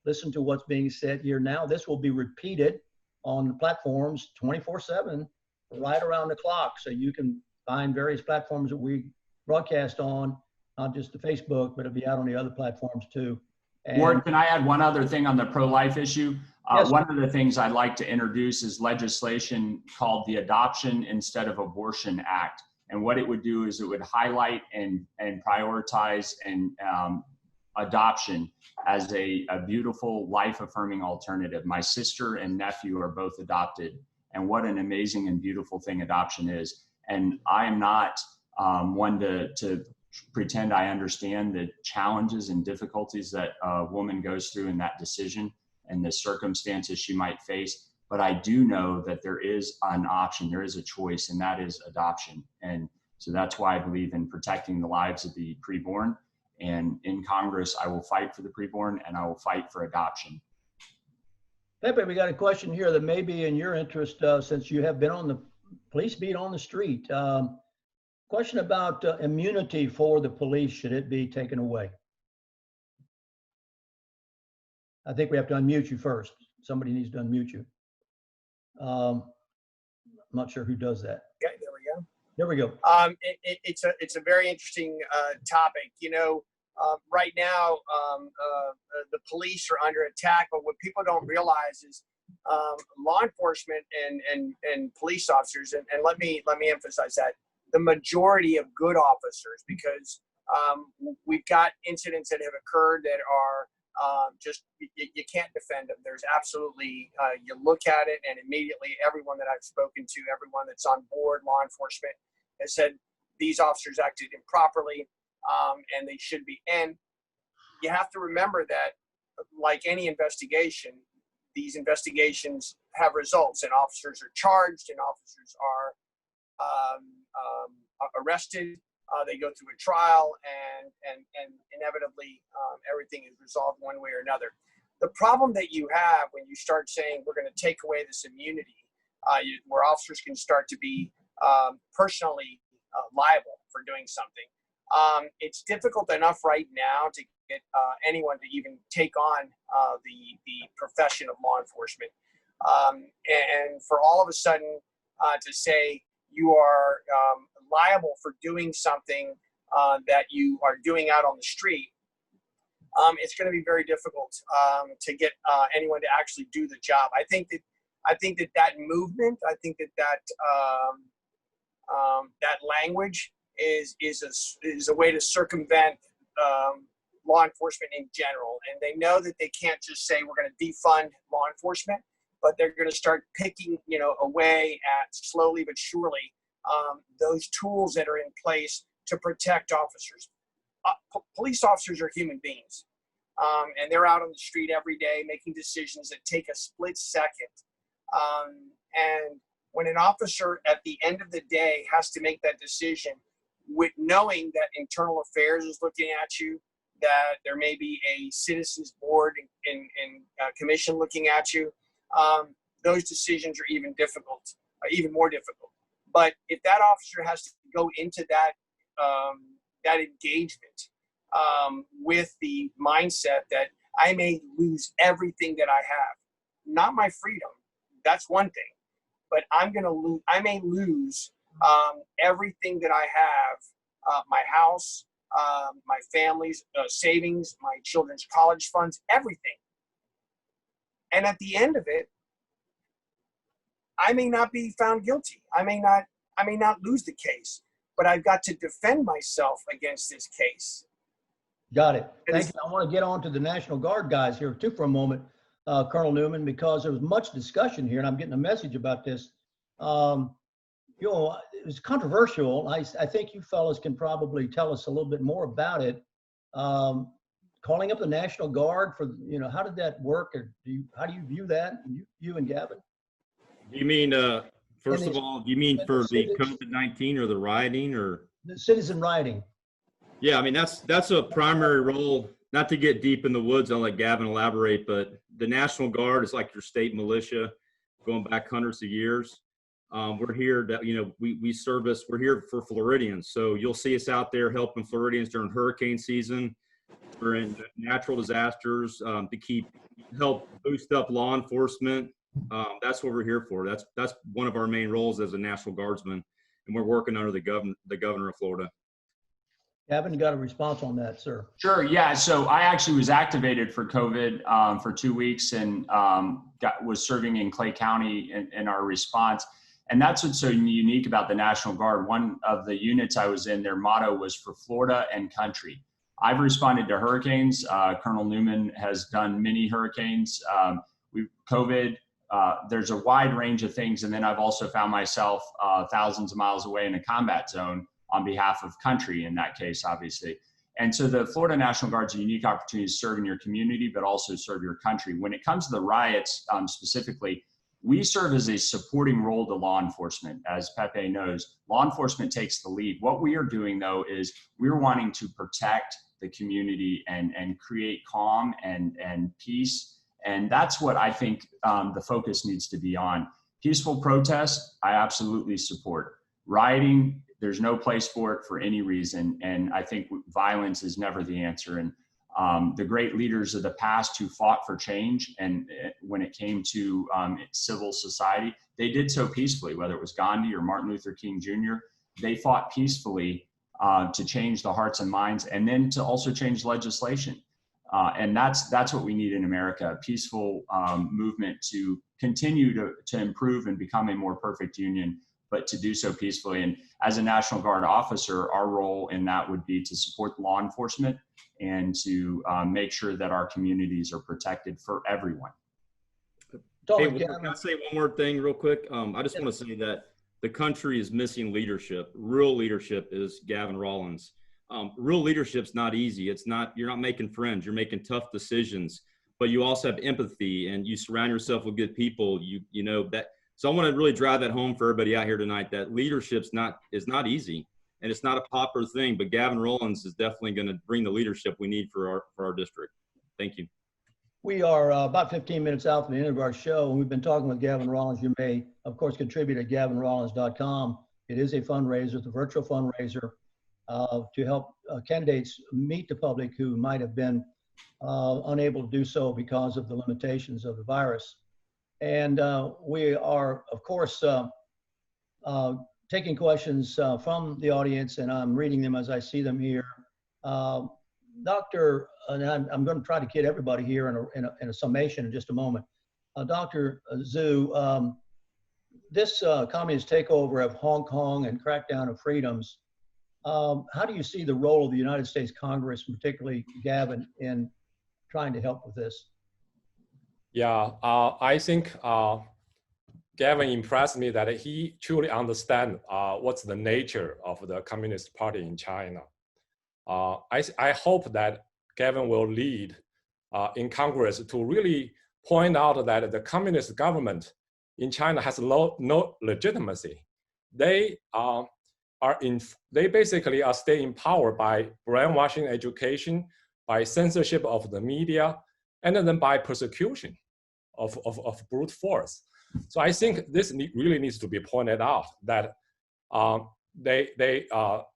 listen to what's being said here now. This will be repeated on the platforms 24/7 right around the clock. So you can find various platforms that we broadcast on, not just the Facebook, but it'll be out on the other platforms too. And Ward, can I add one other thing on the pro-life issue? Yes. One of the things I'd like to introduce is legislation called the Adoption Instead of Abortion Act. And what it would do is it would highlight and prioritize and adoption as a beautiful life-affirming alternative. My sister and nephew are both adopted, and what an amazing and beautiful thing adoption is. And I am not one to pretend I understand the challenges and difficulties that a woman goes through in that decision and the circumstances she might face. But I do know that there is an option, there is a choice, and that is adoption. And so that's why I believe in protecting the lives of the preborn. And in Congress, I will fight for the preborn and I will fight for adoption. Pepe, we got a question here that may be in your interest since you have been on the police beat on the street. Question about immunity for the police. Should it be taken away? I think we have to unmute you first. Somebody needs to unmute you. I'm not sure who does that. Okay, there we go. There we go. It's a very interesting topic. You know, right now the police are under attack, but what people don't realize is law enforcement and police officers, and let me emphasize that the majority of good officers, because we've got incidents that have occurred that are just you can't defend them. There's absolutely you look at it and immediately everyone that I've spoken to, everyone that's on board law enforcement has said these officers acted improperly and they should be. And you have to remember that, like any investigation, these investigations have results, and officers are charged and officers are arrested. They go through a trial, and inevitably everything is resolved one way or another. The problem that you have when you start saying we're going to take away this immunity, where officers can start to be personally liable for doing something, it's difficult enough right now to get anyone to even take on the profession of law enforcement. And for all of a sudden to say you are liable for doing something that you are doing out on the street, it's going to be very difficult to get anyone to actually do the job. I think that movement, I think that language is a way to circumvent law enforcement in general. And they know that they can't just say we're going to defund law enforcement, but they're going to start picking, away at slowly but surely those tools that are in place to protect officers. Police officers are human beings, and they're out on the street every day making decisions that take a split second. And when an officer at the end of the day has to make that decision with knowing that internal affairs is looking at you, that there may be a citizens board and commission looking at you, those decisions are even more difficult. But if that officer has to go into that engagement with the mindset that I may lose everything that I have, not my freedom, that's one thing, but I may lose everything that I have, my house, my family's savings, my children's college funds, everything. And at the end of it, I may not be found guilty. I may not lose the case, but I've got to defend myself against this case. Got it. Thank you. I want to get on to the National Guard guys here too for a moment, Colonel Neumann, because there was much discussion here, and I'm getting a message about this. You know, it was controversial. I think you fellas can probably tell us a little bit more about it. Calling up the National Guard for, you know, how did that work? Or how do you view that, you and Gavin? You mean, first of all, do you mean for the COVID-19 or the rioting or? The citizen rioting. Yeah, I mean, that's a primary role, not to get deep in the woods, I'll let Gavin elaborate, but the National Guard is like your state militia going back hundreds of years. We're here that, you know, we're here for Floridians. So you'll see us out there helping Floridians during hurricane season. We're in natural disasters to help boost up law enforcement. That's what we're here for. That's one of our main roles as a National Guardsman, and we're working under the governor of Florida. Gavin, you got a response on that, sir? Sure. Yeah. So I actually was activated for COVID for 2 weeks and was serving in Clay County in our response. And that's what's so unique about the National Guard. One of the units I was in, their motto was for Florida and country. I've responded to hurricanes. Colonel Neumann has done many hurricanes. COVID, there's a wide range of things. And then I've also found myself thousands of miles away in a combat zone on behalf of country in that case, obviously. And so the Florida National Guard's a unique opportunity to serve in your community, but also serve your country. When it comes to the riots specifically, we serve as a supporting role to law enforcement. As Pepe knows, law enforcement takes the lead. What we are doing, though, is we're wanting to protect the community and create calm and peace. And that's what I think the focus needs to be on. Peaceful protest, I absolutely support. Rioting, there's no place for it for any reason. And I think violence is never the answer. And the great leaders of the past who fought for change, and when it came to civil society, they did so peacefully, whether it was Gandhi or Martin Luther King Jr. They fought peacefully to change the hearts and minds, and then to also change legislation. And that's what we need in America, a peaceful movement to continue to improve and become a more perfect union, but to do so peacefully. And as a National Guard officer, our role in that would be to support law enforcement and to make sure that our communities are protected for everyone. Hey, can I say one more thing real quick? I just want to say that the country is missing leadership. Real leadership is Gavin Rollins. Real leadership's not easy. You're not making friends. You're making tough decisions, but you also have empathy and you surround yourself with good people. You know that. So I want to really drive that home for everybody out here tonight, that leadership is not easy, and it's not a popular thing, but Gavin Rollins is definitely going to bring the leadership we need for our district. Thank you. We are about 15 minutes out from the end of our show, and we've been talking with Gavin Rollins. You may, of course, contribute at gavinrollins.com. It is a fundraiser, it's a virtual fundraiser to help candidates meet the public who might have been unable to do so because of the limitations of the virus. And we are, of course, taking questions from the audience, and I'm reading them as I see them here. Doctor, and I'm going to try to get everybody here in a summation in just a moment. Dr. Zhu, this communist takeover of Hong Kong and crackdown of freedoms, how do you see the role of the United States Congress, particularly Gavin, in trying to help with this? Yeah, I think Gavin impressed me that he truly understands what's the nature of the Communist Party in China. I hope that Gavin will lead in Congress to really point out that the communist government in China has no legitimacy. They basically are staying in power by brainwashing education, by censorship of the media, and then by persecution of brute force. So I think this really needs to be pointed out that they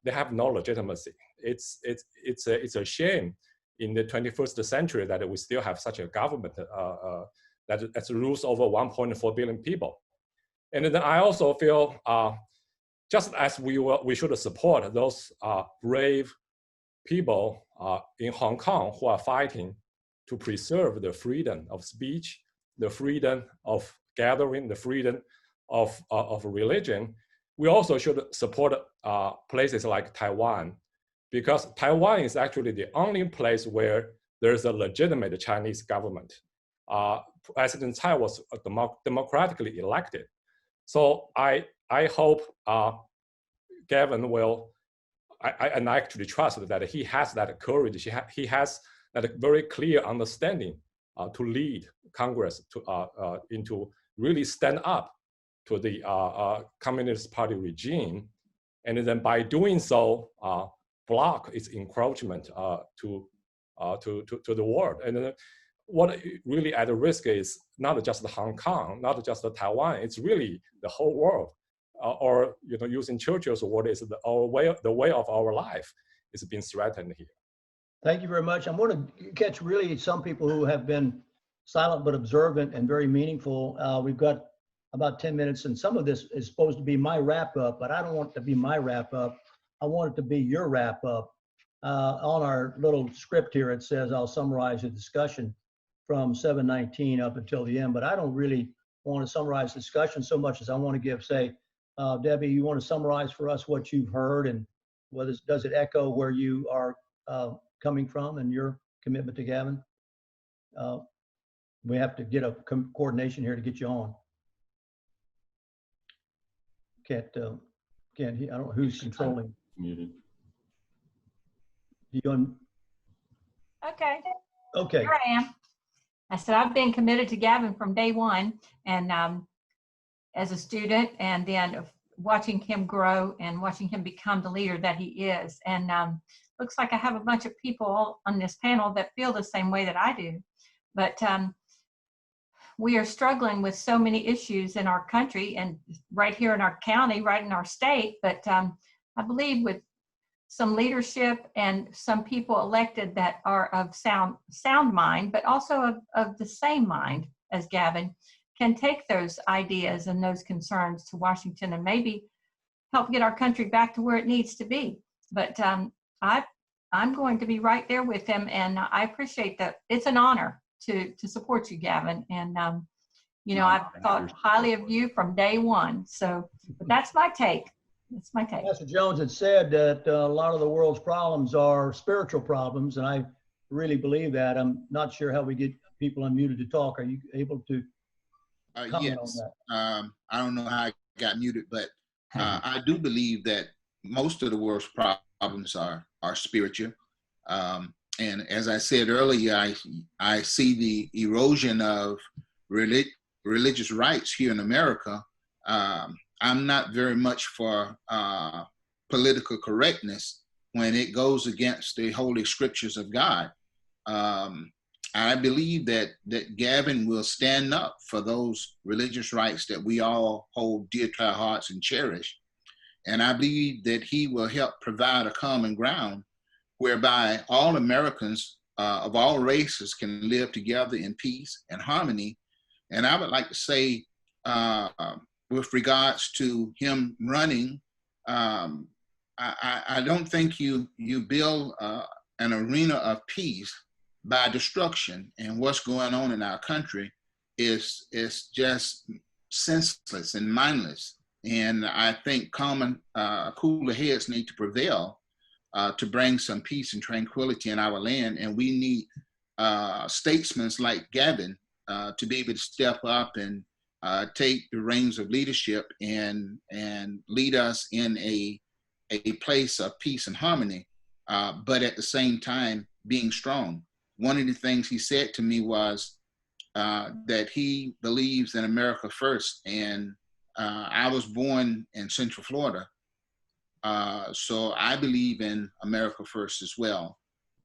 have no legitimacy. It's a shame in the 21st century that we still have such a government that rules over 1.4 billion people. And then I also feel just as we should support those brave people in Hong Kong who are fighting to preserve the freedom of speech, the freedom of gathering, the freedom of religion, we also should support places like Taiwan, because Taiwan is actually the only place where there's a legitimate Chinese government. President Tsai was democratically elected. So I hope Gavin will, and I actually trust that he has that courage, he has that very clear understanding to lead Congress into really stand up to the Communist Party regime, and then by doing so, block its encroachment to the world. And what really at risk is not just Hong Kong, not just Taiwan, it's really the whole world. Or using Churchill's word, is the way of our life is being threatened here. Thank you very much. I'm going to catch really some people who have been silent but observant and very meaningful. We've got about 10 minutes, and some of this is supposed to be my wrap up, but I don't want it to be my wrap up. I want it to be your wrap up. On our little script here, it says I'll summarize the discussion from 7:19 up until the end, but I don't really want to summarize the discussion so much as I want to give, say, Debbie, you want to summarize for us what you've heard, and does it echo where you are coming from and your commitment to Gavin? We have to get a coordination here to get you on. Can't I don't know who's controlling. Muted. Okay. Okay. Here I am. I said I've been committed to Gavin from day one, and as a student, and then watching him grow and watching him become the leader that he is. And looks like I have a bunch of people on this panel that feel the same way that I do. But we are struggling with so many issues in our country and right here in our county, right in our state. But I believe with some leadership and some people elected that are of sound mind, but also of the same mind as Gavin, can take those ideas and those concerns to Washington and maybe help get our country back to where it needs to be. But I'm going to be right there with him, and I appreciate that. It's an honor to support you, Gavin. And I've thought highly of you from day one. So, but that's my take. That's my take. Pastor Jones had said that a lot of the world's problems are spiritual problems, and I really believe that. I'm not sure how we get people unmuted to talk. Are you able to comment on that? I don't know how I got muted, but I do believe that most of the world's problems are spiritual. And as I said earlier, I see the erosion of religious rights here in America. I'm not very much for political correctness when it goes against the holy scriptures of God. I believe that Gavin will stand up for those religious rights that we all hold dear to our hearts and cherish. And I believe that he will help provide a common ground whereby all Americans of all races can live together in peace and harmony. And I would like to say, with regards to him running, I don't think you build an arena of peace by destruction. And what's going on in our country is just senseless and mindless. And I think common cooler heads need to prevail to bring some peace and tranquility in our land. And we need statesmen like Gavin to be able to step up and take the reins of leadership and lead us in a place of peace and harmony, but at the same time being strong. One of the things he said to me was that he believes in America first, and I was born in Central Florida, so I believe in America first as well,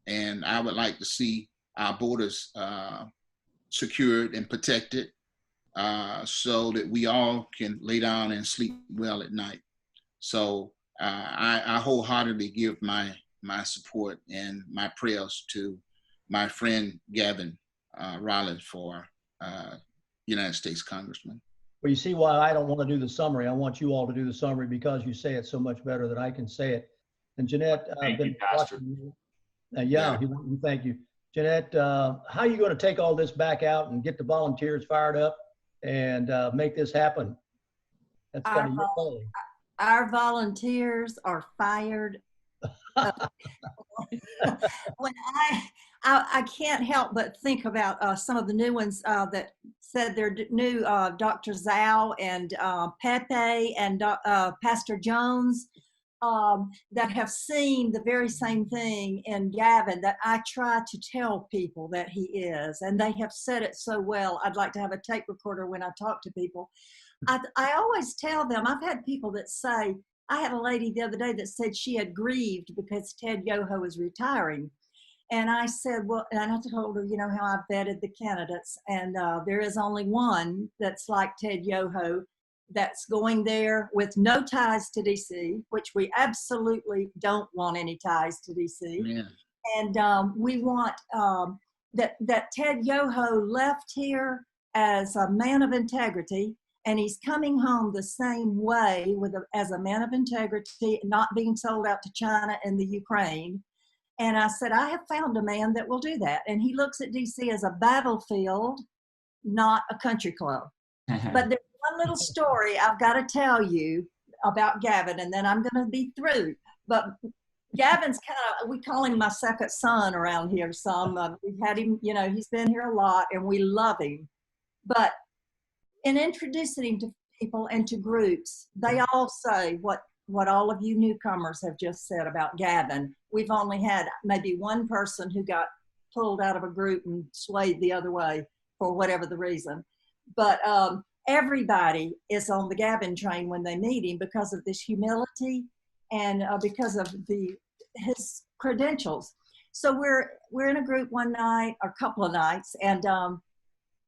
and I would like to see our borders secured and protected, so that we all can lay down and sleep well at night. So I wholeheartedly give my support and my prayers to my friend Gavin Rollins for United States Congressman. Well, you see why I don't want to do the summary. I want you all to do the summary because you say it so much better than I can say it. And Jeanette, I've been watching you. Thank you. Jeanette, how are you going to take all this back out and get the volunteers fired up and make this happen? That's kind of your calling. Our volunteers are fired When I can't help but think about some of the new ones that said they're new, Dr. Zhao and Pepe and Pastor Jones, that have seen the very same thing in Gavin that I try to tell people that he is, and they have said it so well. I'd like to have a tape recorder when I talk to people. I always tell them, I've had people that say, I had a lady the other day that said she had grieved because Ted Yoho is retiring. And I said, well, and I told her, you know, how I vetted the candidates, and there is only one that's like Ted Yoho, that's going there with no ties to DC, which we absolutely don't want any ties to DC. Yeah. And we want that Ted Yoho left here as a man of integrity, and he's coming home the same way as a man of integrity, not being sold out to China and the Ukraine. And I said, I have found a man that will do that. And he looks at DC as a battlefield, not a country club. But there's one little story I've got to tell you about Gavin, and then I'm going to be through. But Gavin's kind of, we call him my second son around here some. We've had him, you know, he's been here a lot, and we love him. But in introducing him to people and to groups, they all say what all of you newcomers have just said about Gavin. We've only had maybe one person who got pulled out of a group and swayed the other way for whatever the reason. But everybody is on the Gavin train when they meet him because of this humility and because of his credentials. So we're in a group one night, or a couple of nights, and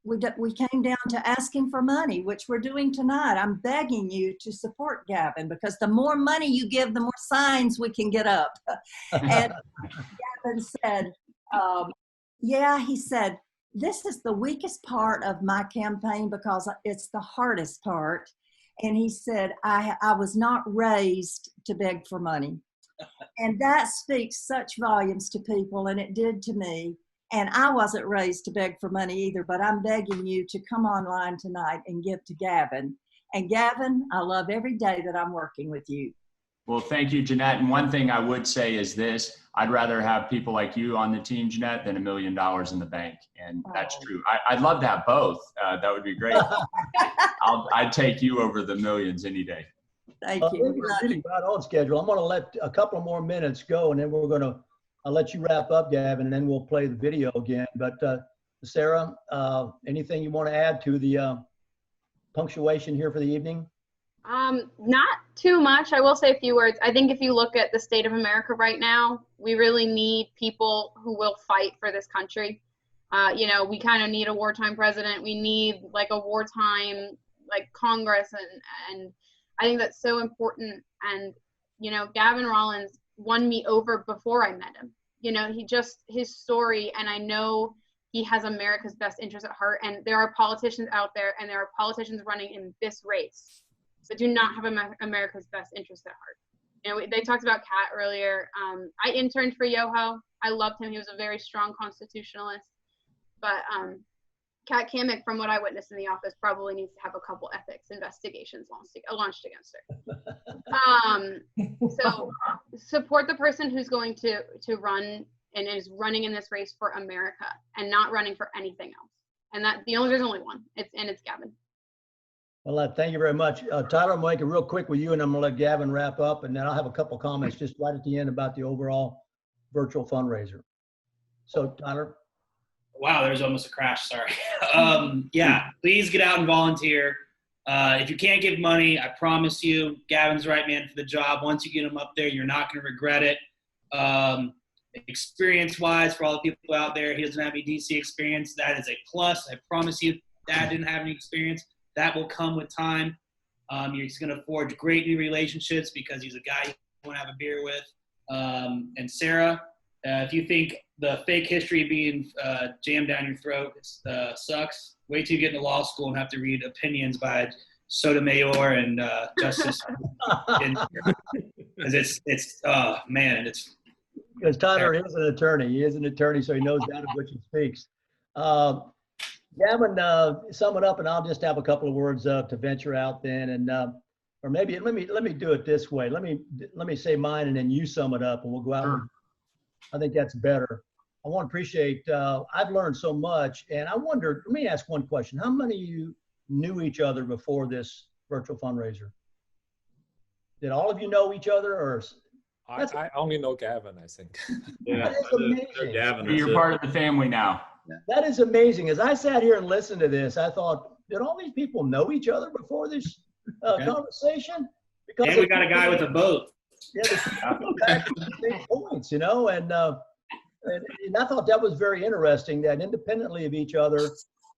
we came down to asking for money, which we're doing tonight. I'm begging you to support Gavin, because the more money you give, the more signs we can get up. And Gavin said, yeah, he said, this is the weakest part of my campaign because it's the hardest part. And he said, I was not raised to beg for money. And that speaks such volumes to people, and it did to me. And I wasn't raised to beg for money either, but I'm begging you to come online tonight and give to Gavin. And Gavin, I love every day that I'm working with you. Well, thank you, Jeanette. And one thing I would say is this: I'd rather have people like you on the team, Jeanette, than $1 million in the bank. And that's true. I'd love to have both. That would be great. I'd take you over the millions any day. Thank you. We're really right on schedule. I'm going to let a couple more minutes go, and then I'll let you wrap up, Gavin, and then we'll play the video again. But Sarah, anything you want to add to the punctuation here for the evening? Not too much. I will say a few words. I think if you look at the state of America right now, we really need people who will fight for this country. You know, we kind of need a wartime president. We need like a wartime Congress, and I think that's so important. And you know, Gavin Rollins won me over before I met him. You know, his story, and I know he has America's best interest at heart. And there are politicians out there, and there are politicians running in this race that do not have America's best interest at heart. You know, they talked about Kat earlier. I interned for Yoho. I loved him. He was a very strong constitutionalist. But Kat Kammick, from what I witnessed in the office, probably needs to have a couple ethics investigations launched against her. So support the person who's going to run and is running in this race for America and not running for anything else. And there's only one. It's Gavin. Well, thank you very much. Tyler, I'm going to make it real quick with you, and I'm going to let Gavin wrap up, and then I'll have a couple comments just right at the end about the overall virtual fundraiser. So, Tyler. Wow, there was almost a crash, sorry. Yeah, please get out and volunteer. If you can't give money, I promise you, Gavin's the right man for the job. Once you get him up there, you're not going to regret it. Experience-wise, for all the people out there, he doesn't have any DC experience. That is a plus. I promise you, Dad didn't have any experience. That will come with time. You're just going to forge great new relationships because he's a guy you want to have a beer with. And Sarah, if you think the fake history being jammed down your throat sucks, wait till you get into law school and have to read opinions by Sotomayor and Justice. Because it's because Tyler is an attorney. He is an attorney, so he knows that of which he speaks. Gavin, sum it up, and I'll just have a couple of words to venture out then. And or maybe let me do it this way. Let me say mine, and then you sum it up, and we'll go out. Sure. I think that's better. I want to appreciate. I've learned so much, and I wondered. Let me ask one question: how many of you knew each other before this virtual fundraiser? Did all of you know each other, or? I only know Gavin, I think. Yeah, That is amazing. Gavin, You're part of the family now. That is amazing. As I sat here and listened to this, I thought, did all these people know each other before this conversation? Because And we got a guy with a boat. Yeah, the same points, and I thought that was very interesting that independently of each other,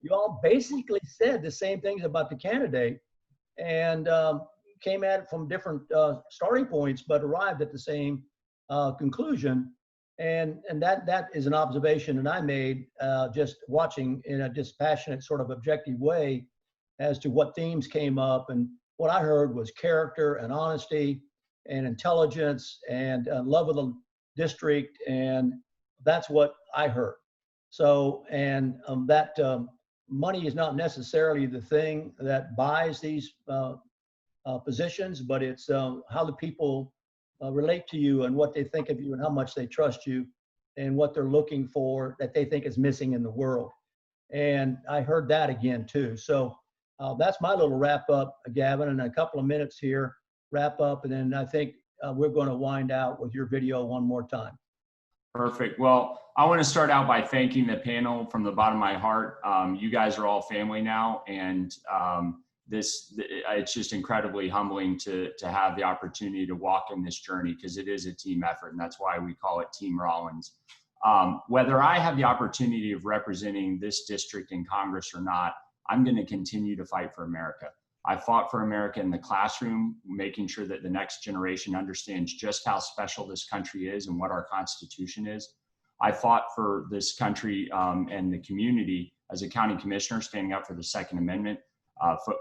you all basically said the same things about the candidate, and came at it from different starting points, but arrived at the same conclusion. And that is an observation that I made just watching in a dispassionate sort of objective way as to what themes came up. And what I heard was character and honesty and intelligence and love of the district. And that's what I heard. So, and that money is not necessarily the thing that buys these positions, but it's how the people relate to you and what they think of you and how much they trust you and what they're looking for that they think is missing in the world. And I heard that again too. So that's my little wrap up, Gavin, in a couple of minutes here, wrap up. And then I think we're going to wind out with your video one more time. Perfect. Well, I want to start out by thanking the panel from the bottom of my heart. You guys are all family now, and it's just incredibly humbling to have the opportunity to walk in this journey, because it is a team effort, and that's why we call it Team Rollins. Whether I have the opportunity of representing this district in Congress or not, I'm going to continue to fight for America. I fought for America in the classroom, making sure that the next generation understands just how special this country is and what our Constitution is. I fought for this country and the community as a county commissioner, standing up for the Second Amendment,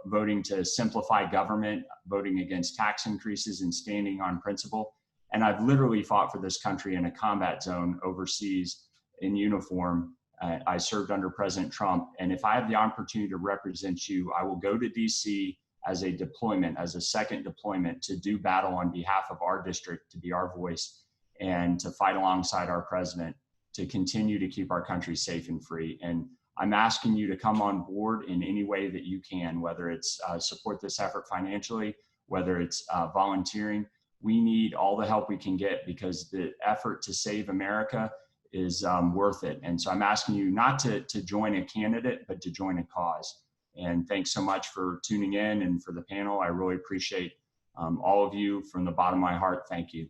voting to simplify government, voting against tax increases, and standing on principle. And I've literally fought for this country in a combat zone overseas in uniform. I served under President Trump. And if I have the opportunity to represent you, I will go to DC as a deployment, as a second deployment, to do battle on behalf of our district, to be our voice, and to fight alongside our president to continue to keep our country safe and free. And I'm asking you to come on board in any way that you can, whether it's support this effort financially, whether it's volunteering. We need all the help we can get, because the effort to save America is worth it. And so I'm asking you not to join a candidate, but to join a cause. And thanks so much for tuning in and for the panel. I really appreciate all of you from the bottom of my heart. Thank you.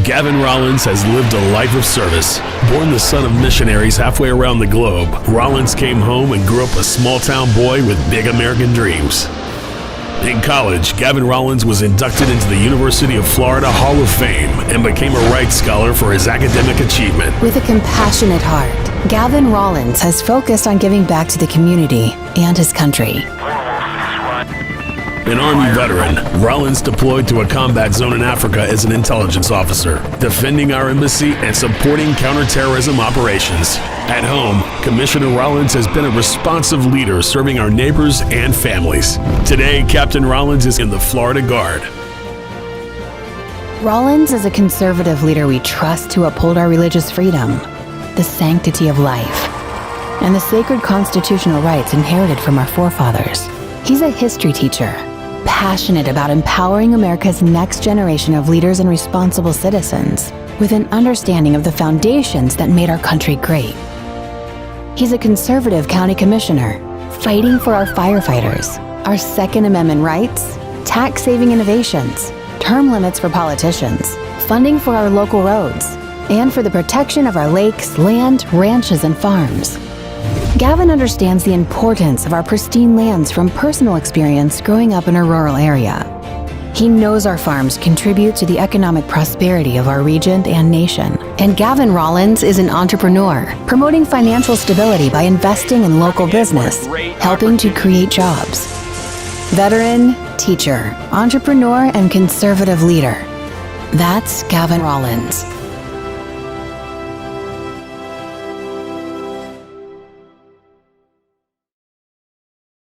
Gavin Rollins has lived a life of service. Born the son of missionaries halfway around the globe, Rollins came home and grew up a small-town boy with big American dreams. In college, Gavin Rollins was inducted into the University of Florida Hall of Fame and became a Wright Scholar for his academic achievement. With a compassionate heart, Gavin Rollins has focused on giving back to the community and his country. An Army veteran, Rollins deployed to a combat zone in Africa as an intelligence officer, defending our embassy and supporting counterterrorism operations. At home, Commissioner Rollins has been a responsive leader serving our neighbors and families. Today, Captain Rollins is in the Florida Guard. Rollins is a conservative leader we trust to uphold our religious freedom, the sanctity of life, and the sacred constitutional rights inherited from our forefathers. He's a history teacher, passionate about empowering America's next generation of leaders and responsible citizens with an understanding of the foundations that made our country great. He's a conservative county commissioner, fighting for our firefighters, our Second Amendment rights, tax-saving innovations, term limits for politicians, funding for our local roads, and for the protection of our lakes, land, ranches, and farms. Gavin understands the importance of our pristine lands from personal experience growing up in a rural area. He knows our farms contribute to the economic prosperity of our region and nation. And Gavin Rollins is an entrepreneur, promoting financial stability by investing in local business, helping to create jobs. Veteran, teacher, entrepreneur, and conservative leader. That's Gavin Rollins.